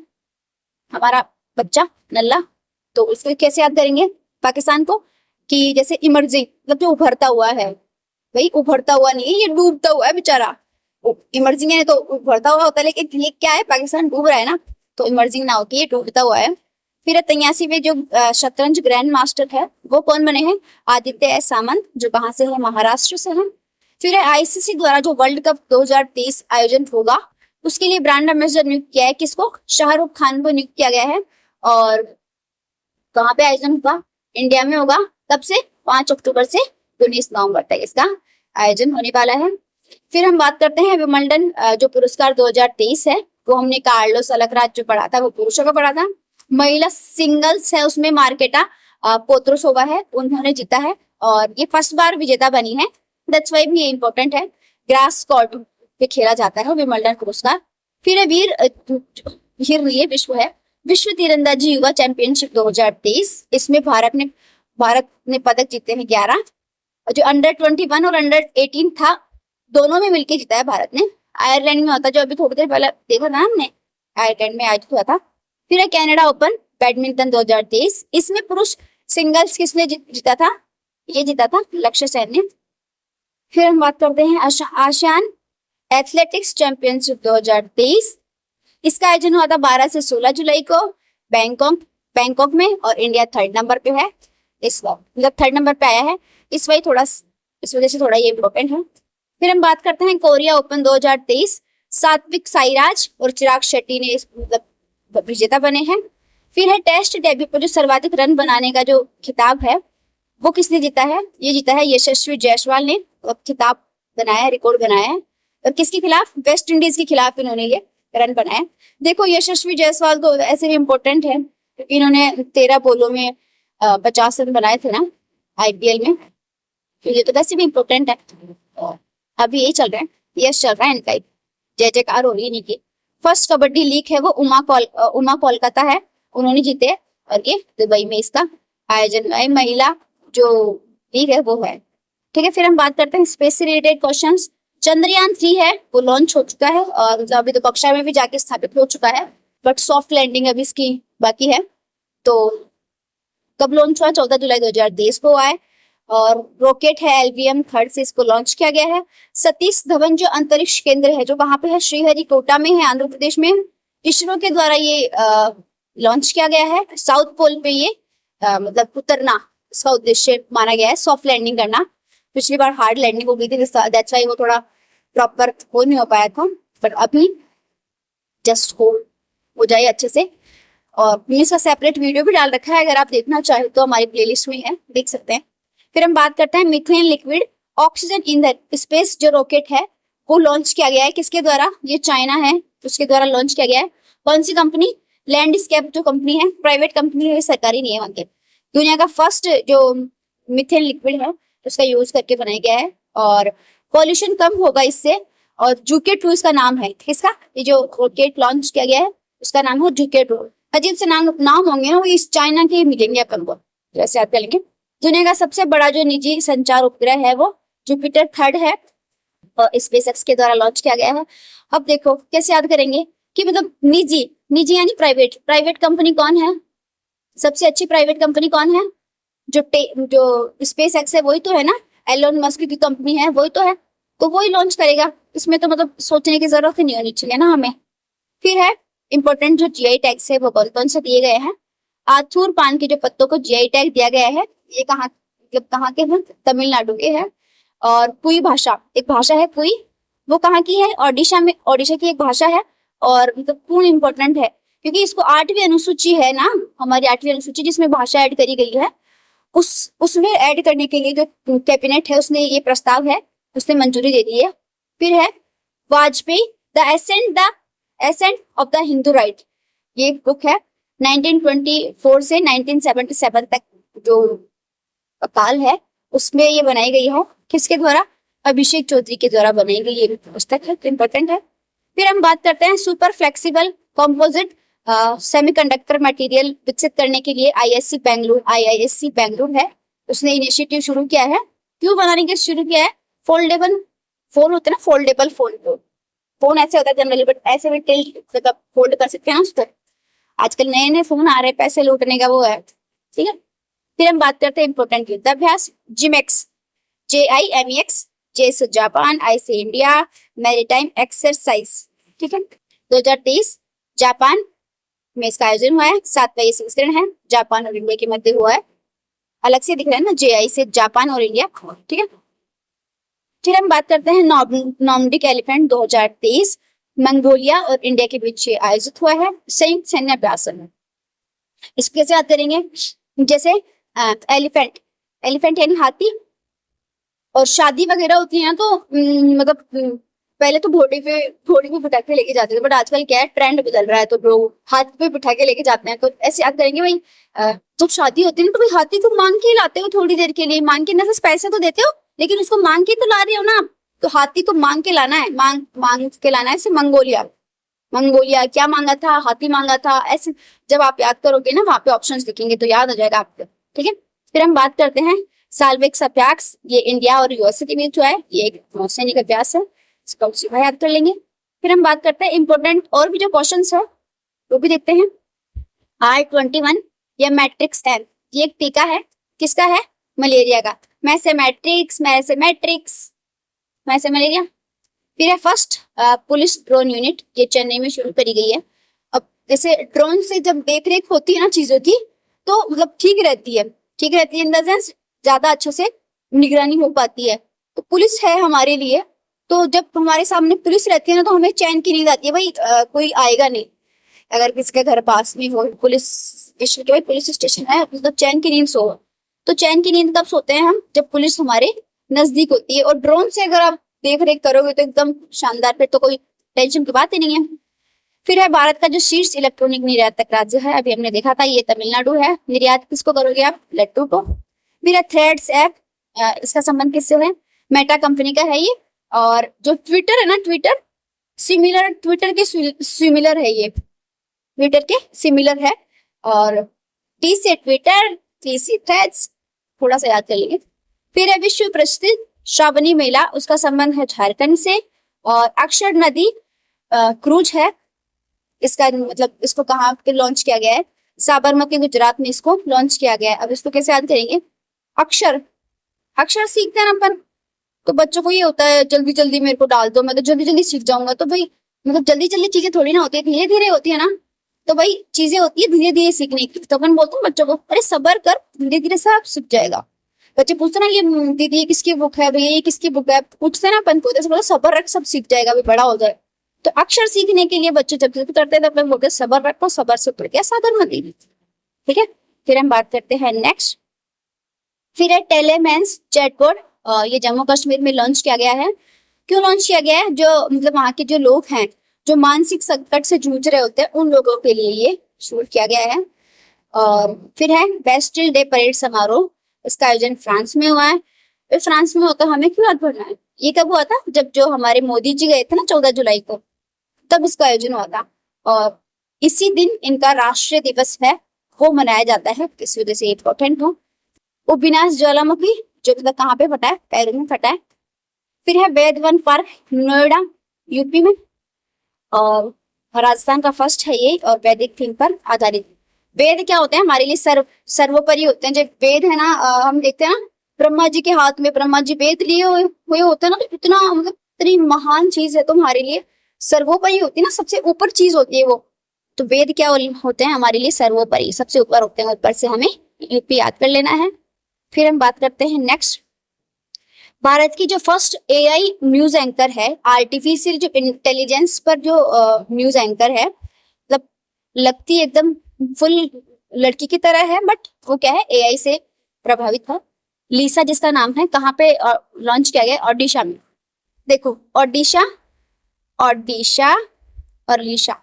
हमारा बच्चा नल्ला, तो इसको कैसे याद करेंगे पाकिस्तान को? कि जैसे इमर्जिंग मतलब जो उभरता हुआ है, भाई उभरता हुआ नहीं है, ये डूबता हुआ है बेचारा। इमर्जिंग है तो उभरता हुआ होता है, लेकिन ये क्या है? पाकिस्तान डूब रहा है ना, तो इमर्जिंग ना होती है, डूबता हुआ है। फिर 83वें जो शतरंज ग्रैंड मास्टर है वो कौन बने हैं? आदित्य एस सामंत, जो कहाँ से है? महाराष्ट्र से है। फिर ICC द्वारा जो वर्ल्ड कप 2023 आयोजन होगा उसके लिए ब्रांड एम्बेसडर नियुक्त किया है किसको? शाहरुख खान को नियुक्त किया गया है। और कहाँ पे आयोजन होगा? इंडिया में होगा। कब से? 5 अक्टूबर से 19 नवंबर तक इसका आयोजन होने वाला है। फिर हम बात करते हैं विमल्डन जो पुरस्कार 2023 है वो हमने कार्लोस अलकराज जो पढ़ा था वो पुरुषों का पढ़ा था। महिला सिंगल्स है उसमें मार्केटा पोत्रोसोवा है, उन्होंने जीता है और ये फर्स्ट बार विजेता बनी है, दैट्स व्हाई भी ये इंपॉर्टेंट है। ग्रास कोर्ट पे खेला जाता है विमल्डन पुरस्कार। फिर ये विश्व तीरंदाजी युवा चैंपियनशिप 2023, इसमें भारत ने पदक जीते हैं 11, जो अंडर 21 और अंडर 18 था दोनों में मिलके जीता है भारत ने। आयरलैंड में होता, जो अभी थोड़ी देर पहले देखा था हमने, आयरलैंड में आयोजित हुआ था। फिर है कनाडा ओपन बैडमिंटन 2023, इसमें पुरुष सिंगल्स किसने जीता था? ये जीता था लक्ष्य सेन ने। फिर हम बात करते हैं आसियान एथलेटिक्स चैंपियनशिप 2023, इसका आयोजन हुआ था 12 से 16 जुलाई को बैंकॉक में, और इंडिया 3rd नंबर पे है इस बार, मतलब 3rd नंबर पे आया है, इस वजह से थोड़ा ये इम्पोर्टेंट है। फिर हम बात करते हैं कोरिया ओपन 2023, सात्विक साईराज और चिराग शेट्टी ने मतलब विजेता बने हैं। फिर है टेस्ट डेब्यू पर जो सर्वाधिक रन बनाने का जो खिताब है वो किसने जीता है? ये जीता है यशस्वी जायसवाल ने, खिताब बनाया, रिकॉर्ड बनाया है। और किसके खिलाफ? वेस्ट इंडीज के खिलाफ इन्होंने ये रन बनाया। देखो यशस्वी जायसवाल तो ऐसे भी इम्पोर्टेंट है क्योंकि इन्होंने 13 बॉलों में 50 रन बनाए थे ना IPL में, तो ये तो वैसे भी इम्पोर्टेंट है। अभी यही चल रहा है, यश चल रहा है इनका, जय जयकार हो रही है इनकी। फर्स्ट कबड्डी लीग है वो उमा कोलकाता है, उन्होंने जीते और ये दुबई में इसका आयोजन है। महिला जो लीग है वो है। ठीक है, फिर हम बात करते हैं स्पेस से रिलेटेड क्वेश्चंस। चंद्रयान 3 है वो लॉन्च हो चुका है और अभी तो कक्षा में भी जाके स्थापित हो चुका है, बट सॉफ्ट लैंडिंग अभी इसकी बाकी है। तो कब लॉन्च हुआ? 14 जुलाई 2023 को हुआ है। और रॉकेट है LVM 3 से इसको लॉन्च किया गया है। सतीश धवन जो अंतरिक्ष केंद्र है जो वहां पे है श्रीहरिकोटा में है, आंध्र प्रदेश में, इसरो के द्वारा ये लॉन्च किया गया है। साउथ पोल पे ये मतलब उतरना इसका उद्देश्य माना गया है, सॉफ्ट लैंडिंग करना। पिछली बार हार्ड लैंडिंग हो गई थी, दैट्स व्हाई वो थोड़ा प्रॉपर हो नहीं हो पाया था, बट अभी जस्ट हो जाए अच्छे से। और इसका सेपरेट वीडियो भी डाल रखा है, अगर आप देखना चाहे तो हमारी प्लेलिस्ट में है, देख सकते हैं। फिर हम बात करते हैं methane liquid oxygen in the space जो रॉकेट है वो लॉन्च किया गया है। किसके द्वारा? ये चाइना है उसके द्वारा लॉन्च किया गया है। कौन सी कंपनी? लैंडस्केप जो कंपनी है, प्राइवेट कंपनी है, सरकारी नहीं है वहां के। दुनिया का फर्स्ट जो मीथेन लिक्विड है उसका यूज करके बनाया गया है और पॉल्यूशन कम होगा इससे। और जुकेट 2 इसका नाम है। किसका? ये जो रॉकेट लॉन्च किया गया है उसका नाम है जुकेट 2। अजीब से नाम होंगे ना, वो इस चाइना के मिलेंगे अपन को, जैसे याद कर लेंगे। दुनिया का सबसे बड़ा जो निजी संचार उपग्रह है वो जुपिटर 3 है और स्पेसएक्स के द्वारा लॉन्च किया गया है। अब देखो कैसे याद करेंगे कि मतलब निजी यानी प्राइवेट कंपनी कौन है? सबसे अच्छी प्राइवेट कंपनी कौन है? जो स्पेसएक्स है वही तो है ना, एलोन मस्क की कंपनी है वही तो है, तो वही लॉन्च करेगा। इसमें तो मतलब सोचने की जरूरत ही नहीं होनी चाहिए ना हमें। फिर है इंपॉर्टेंट जो GI टैग्स है वो कौन से दिए गए हैं। आथूर पान के जो पत्तों को GI टैग दिया गया है, ये कहाँ के हैं? तमिलनाडु के हैं। और पुई भाषा, एक भाषा है पुई, वो कहाँ की है? ओडिशा की एक भाषा है और मतलब पूर्ण इंपॉर्टेंट है क्योंकि इसको 8वीं अनुसूची है ना, हमारी 8वीं अनुसूची जिसमें भाषा ऐड करी गई है, उसमें ऐड करने के लिए जो कैबिनेट है उसने ये प्रस्ताव है उसने मंजूरी दे दी है। फिर है Vajpayee the ascent of the Hindu right, ये बुक है 1924 से 1977 तक जो काल है उसमें ये बनाई गई है। किसके द्वारा? अभिषेक चौधरी के द्वारा बनाई गई ये पुस्तक है, तो इंपॉर्टेंट है। फिर हम बात करते हैं super flexible composite semiconductor material विकसित करने के लिए IISc बेंगलुरु है, उसने इनिशिएटिव शुरू किया है। क्यों बनाने के शुरू किया है? फोल्डेबल फोन होते हैं ना, फोल्डेबल फोन ऐसे होता है जनरली, बट ऐसे भी टिल्ट मतलब फोल्ड कर सकते हैं उसको। आजकल नए फोन आ रहे हैं, पैसे लूटने का वो है, ठीक है। फिर हम बात करते हैं इंपोर्टेंट युद्धाभ्यास जिमेक्स, JIMEX, J से जापान, I से इंडिया, मैरीटाइम एक्सरसाइज, ठीक है। 2023 जापान में इसका आयोजन हुआ है। 7वां ये संस्करण है, जापान और इंडिया के मध्य हुआ है। अलग से दिख रहा है ना JI से जापान और इंडिया, ठीक है। फिर हम बात करते हैं नॉर्डिक एलिफेंट 2023 मंगोलिया और इंडिया के बीच आयोजित हुआ है, संयुक्त सैन्य अभ्यास है। इसको कैसे याद करेंगे? जैसे एलिफेंट यानी हाथी, और शादी वगैरह होती है ना तो मतलब पहले तो घोड़ी पे बिठा के लेके जाते थे, बट आजकल क्या है ट्रेंड बदल रहा है तो लोग हाथ पे बिठा के लेके जाते हैं। तो ऐसे याद करेंगे भाई, जब शादी होती है ना तो भाई हाथी को मांग के लाते हो, थोड़ी देर के लिए मांग के, ना पैसे तो देते हो लेकिन उसको मांग के तो ला रहे हो ना आप, तो हाथी को मांग के लाना है, मांग के लाना है। ऐसे मंगोलिया क्या मांगा था? हाथी मांगा था। ऐसे जब आप याद करोगे ना वहां पे ऑप्शंस दिखेंगे तो याद हो जाएगा आपको, ठीक है। फिर हम बात करते हैं साल्वेक्स अभ्यास, ये इंडिया और यूएसए के बीच हुआ है, ये एक नौसैनिक अभ्यास है, इसका सीधा याद कर लेंगे। फिर हम बात करते हैं इंपोर्टेंट और भी जो क्वेश्चन है वो भी देखते हैं। R21 या मैट्रिक्स M, ये एक टीका है, किसका है? मलेरिया का। मैसेमेट्रिक्स मलेरिया। फिर है फर्स्ट पुलिस ड्रोन यूनिट, ये चेन्नई में शुरू करी गई है। अब जैसे ड्रोन से जब देख रेख होती है ना चीजों की तो मतलब ठीक रहती है इन द सेंस ज्यादा अच्छे से निगरानी हो पाती है। तो पुलिस है हमारे लिए, तो जब हमारे सामने पुलिस रहती है ना तो हमें चैन की नींद आती है, भाई कोई आएगा नहीं। अगर किसी के घर पास में हो पुलिस स्टेशन है तो चैन की नींद सो, तो चैन की नींद कब सोते हैं हम? जब पुलिस हमारे नजदीक होती है। और ड्रोन से अगर आप देख रेख करोगे तो एकदम शानदार, फिर तो कोई टेंशन की बात ही नहीं है। फिर है भारत का जो शीर्ष इलेक्ट्रॉनिक निर्यातक राज्य है, अभी हमने देखा था ये तमिलनाडु है। निर्यात किसको करोगे आप? लट्टू को। फिर है थ्रेड्स ऐप, इसका संबंध किससे है? मेटा कंपनी का है ये। और जो ट्विटर है ना, ट्विटर के सिमिलर है ये, ट्विटर के सिमिलर है। और टी से ट्विटर, टी से थ्रेड्स, थोड़ा सा याद कर लीजिए। फिर है विश्व प्रसिद्ध श्रावणी मेला, उसका संबंध है झारखंड से। और अक्षर नदी क्रूज है, इसका मतलब इसको कहाँ पे लॉन्च किया गया है? साबरमती गुजरात में इसको लॉन्च किया गया है। अब इसको कैसे याद करेंगे? अक्षर, अक्षर सीखते हैं ना अपन, तो बच्चों को ये होता है जल्दी जल्दी मेरे को डाल दो, मैं तो जल्दी जल्दी सीख जाऊंगा। तो भाई मतलब जल्दी जल्दी चीजें थोड़ी ना होती है, धीरे धीरे होती है ना। तो भाई चीजें होती है धीरे धीरे सीखने की। तो अपन बोलते हैं बच्चों को अरे सब्र कर, धीरे धीरे सब सीख जाएगा। बच्चे पूछते ना ये दीदी ये किसकी बुक है, भैया ये किसकी बुक है, पूछते ना अपन को, जैसे बोलो सब्र रख सब सीख जाएगा, अभी बड़ा हो जाए। तो अक्षर सीखने के लिए बच्चे जब करते हैं तो अपन बोलते सब्र रखो, सब्र से उतर गया साबरमती। ठीक है, फिर हम बात करते हैं नेक्स्ट। फिर है टेलेमेंस चैटबॉट, ये जम्मू कश्मीर में लॉन्च किया गया है। क्यों लॉन्च किया गया है? जो मतलब वहाँ के जो लोग हैं जो मानसिक संकट से जूझ रहे होते हैं उन लोगों के लिए ये शुरू किया गया है। और फिर है बेस्टिल डे परेड समारोह, इसका आयोजन फ्रांस में हुआ है। फिर फ्रांस में होता हमें क्यों याद भरना है? ये कब हुआ था? जब जो हमारे मोदी जी गए थे ना 14 जुलाई को, तब इसका आयोजन हुआ था। और इसी दिन इनका राष्ट्रीय दिवस है वो मनाया जाता है, किस वजह से इम्पोर्टेंट हो। उपविनाश ज्वालामुखी जो मतलब कहाँ पे फटा है? पेरू में फटा है। फिर है वेद वन पार्क नोएडा यूपी में, और राजस्थान का फर्स्ट है ये, और वैदिक थीम पर आधारित। वेद क्या होते हैं? हमारे लिए सर्वोपरि होते हैं। जब वेद है ना हम देखते हैं ना ब्रह्मा जी के हाथ में, ब्रह्मा जी वेद लिए हुए होते हैं ना, तो इतना मतलब इतनी महान चीज है तो हमारे लिए सर्वोपरि होती है ना, सबसे ऊपर चीज होती है वो। तो वेद क्या होते हैं? हमारे लिए सर्वोपरि, सबसे ऊपर होते हैं। ऊपर से हमें यूपी याद कर लेना है। फिर हम बात करते हैं नेक्स्ट। भारत की जो फर्स्ट एआई न्यूज एंकर है, आर्टिफिशियल जो इंटेलिजेंस पर जो न्यूज एंकर है, मतलब लगती एकदम फुल लड़की की तरह है, बट वो क्या है एआई से प्रभावित है। लीसा जिसका नाम है, कहाँ पे लॉन्च किया गया? ओडिशा में। देखो ओडिशा, ओडिशा और लीशा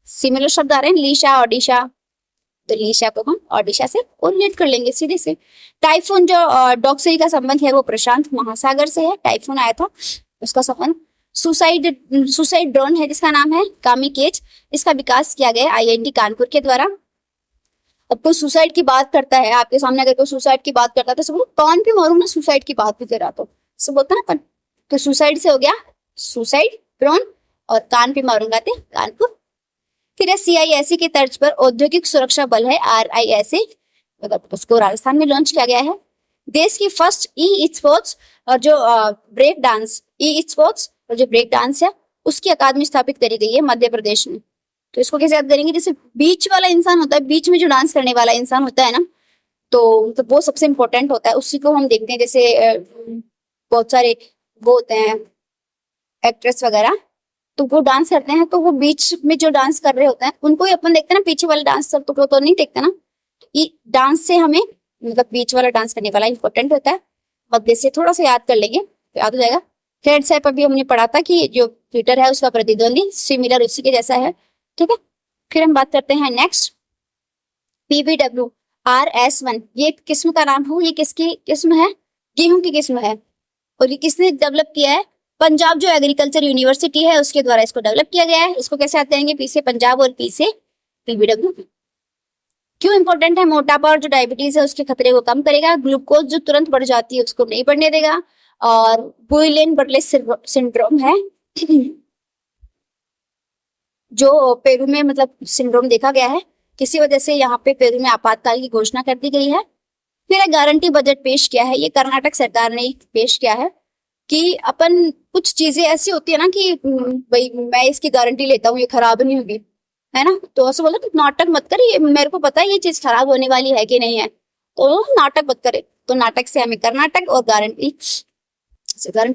सिमिलर शब्द आ रहे हैं, लीशा ओडिशा, तो लीशा को हम ओडिशा से उल्लेख कर लेंगे सीधे से। टाइफून जो डॉक्सरी का संबंध है वो प्रशांत महासागर से है, टाइफून आया था उसका संबंध। सुसाइड ड्रोन है जिसका नाम है कामिकेज, इसका विकास किया गया आईआईटी कानपुर के द्वारा। अब कोई सुसाइड की बात करता है आपके सामने, अगर कोई सुसाइड की बात करता है तो सब कौन भी मारूंगा सुसाइड की बात भी करा तो सब बोलता ना अपन। तो सुसाइड से हो गया सुसाइड ड्रोन, और कान पे मारूंगा थे कानपुर। फिर सीआईएससी के तर्ज पर औद्योगिक सुरक्षा बल है आरआईएसए, मतलब उसको राजस्थान में लॉन्च किया गया है। देश की फर्स्ट ई स्पोर्ट्स और जो ब्रेक डांस ई स्पोर्ट्स और जो ब्रेक डांस है उसकी अकादमी स्थापित करी गई है मध्य प्रदेश में। तो इसको कैसे याद करेंगे? जैसे बीच वाला इंसान होता है, बीच में जो डांस करने वाला इंसान होता है ना, तो वो सबसे इम्पोर्टेंट होता है, उसी को हम देखते हैं। जैसे बहुत सारे वो होते हैं एक्ट्रेस वगैरह, तो वो डांस करते हैं, तो वो बीच में जो डांस कर रहे होते हैं उनको ही अपन देखते हैं ना, पीछे वाला डांस सब तो नहीं देखते ना। ये डांस से हमें मतलब बीच वाला डांस करने वाला इंपॉर्टेंट होता है। मध्य से थोड़ा सा याद कर लेंगे तो याद हो जाएगा। थ्रेड्स ऐप अभी हमने पढ़ा था कि जो ट्विटर है उसका प्रतिद्वंदी सिमिलर उसी के जैसा है। ठीक है, फिर हम बात करते हैं नेक्स्ट। PVWRS1 ये किस्म का नाम हो, ये किसकी किस्म है? गेहूं की किस्म है। और ये किसने डेवलप किया है? पंजाब जो एग्रीकल्चर यूनिवर्सिटी है उसके द्वारा इसको डेवलप किया गया है। इसको कैसे याद करेंगे? पी से पंजाब और पी से PVW। क्यों इंपॉर्टेंट है? मोटापा और जो डायबिटीज है उसके खतरे को कम करेगा। ग्लूकोज जो तुरंत बढ़ जाती है उसको नहीं बढ़ने देगा। और बुइलेन बर्ले सिंड्रोम है जो पेरू में मतलब सिंड्रोम देखा गया है, किसी वजह से यहाँ पे पेरू में आपातकाल की घोषणा कर दी गई है। फिर गारंटी बजट पेश किया है, ये कर्नाटक सरकार ने पेश किया है कि अपन कुछ चीजें ऐसी होती है ना कि भाई मैं इसकी गारंटी लेता हूँ ये खराब नहीं होगी, है ना। तो ऐसे बोला कि नाटक मत कर, ये मेरे को पता है ये चीज खराब होने वाली है कि नहीं है, तो नाटक मत करे। तो नाटक से हमें कर्नाटक और गारंटी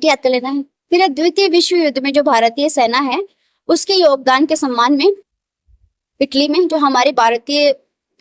याद कर लेना है। फिर द्वितीय विश्व युद्ध में जो भारतीय सेना है उसके योगदान के सम्मान में इटली में जो हमारे भारतीय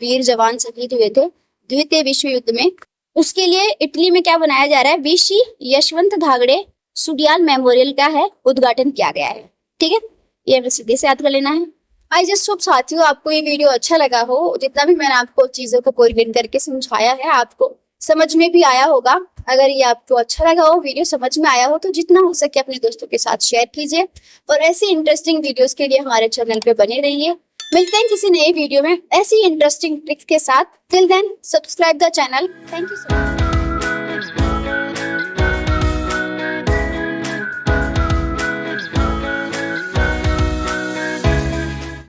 वीर जवान शहीद हुए थे द्वितीय विश्व युद्ध में, उसके लिए इटली में क्या बनाया जा रहा है? वीसी यशवंत धागड़े सुडियाल मेमोरियल का है उद्घाटन किया गया है। ठीक है, ये सीधे से याद कर लेना है। आई जस्ट होप साथियों आपको ये वीडियो अच्छा लगा हो। जितना भी मैंने आपको चीजों को कोरिलेट करके समझाया है आपको समझ में भी आया होगा। अगर ये आपको अच्छा लगा हो, वीडियो समझ में आया हो, तो जितना हो सके अपने दोस्तों के साथ शेयर कीजिए और ऐसे इंटरेस्टिंग वीडियोस के लिए हमारे चैनल पे बने रहिए। मिलते हैं किसी नए वीडियो में ऐसी इंटरेस्टिंग ट्रिक्स के साथ। Till then subscribe the channel. Thank you so much.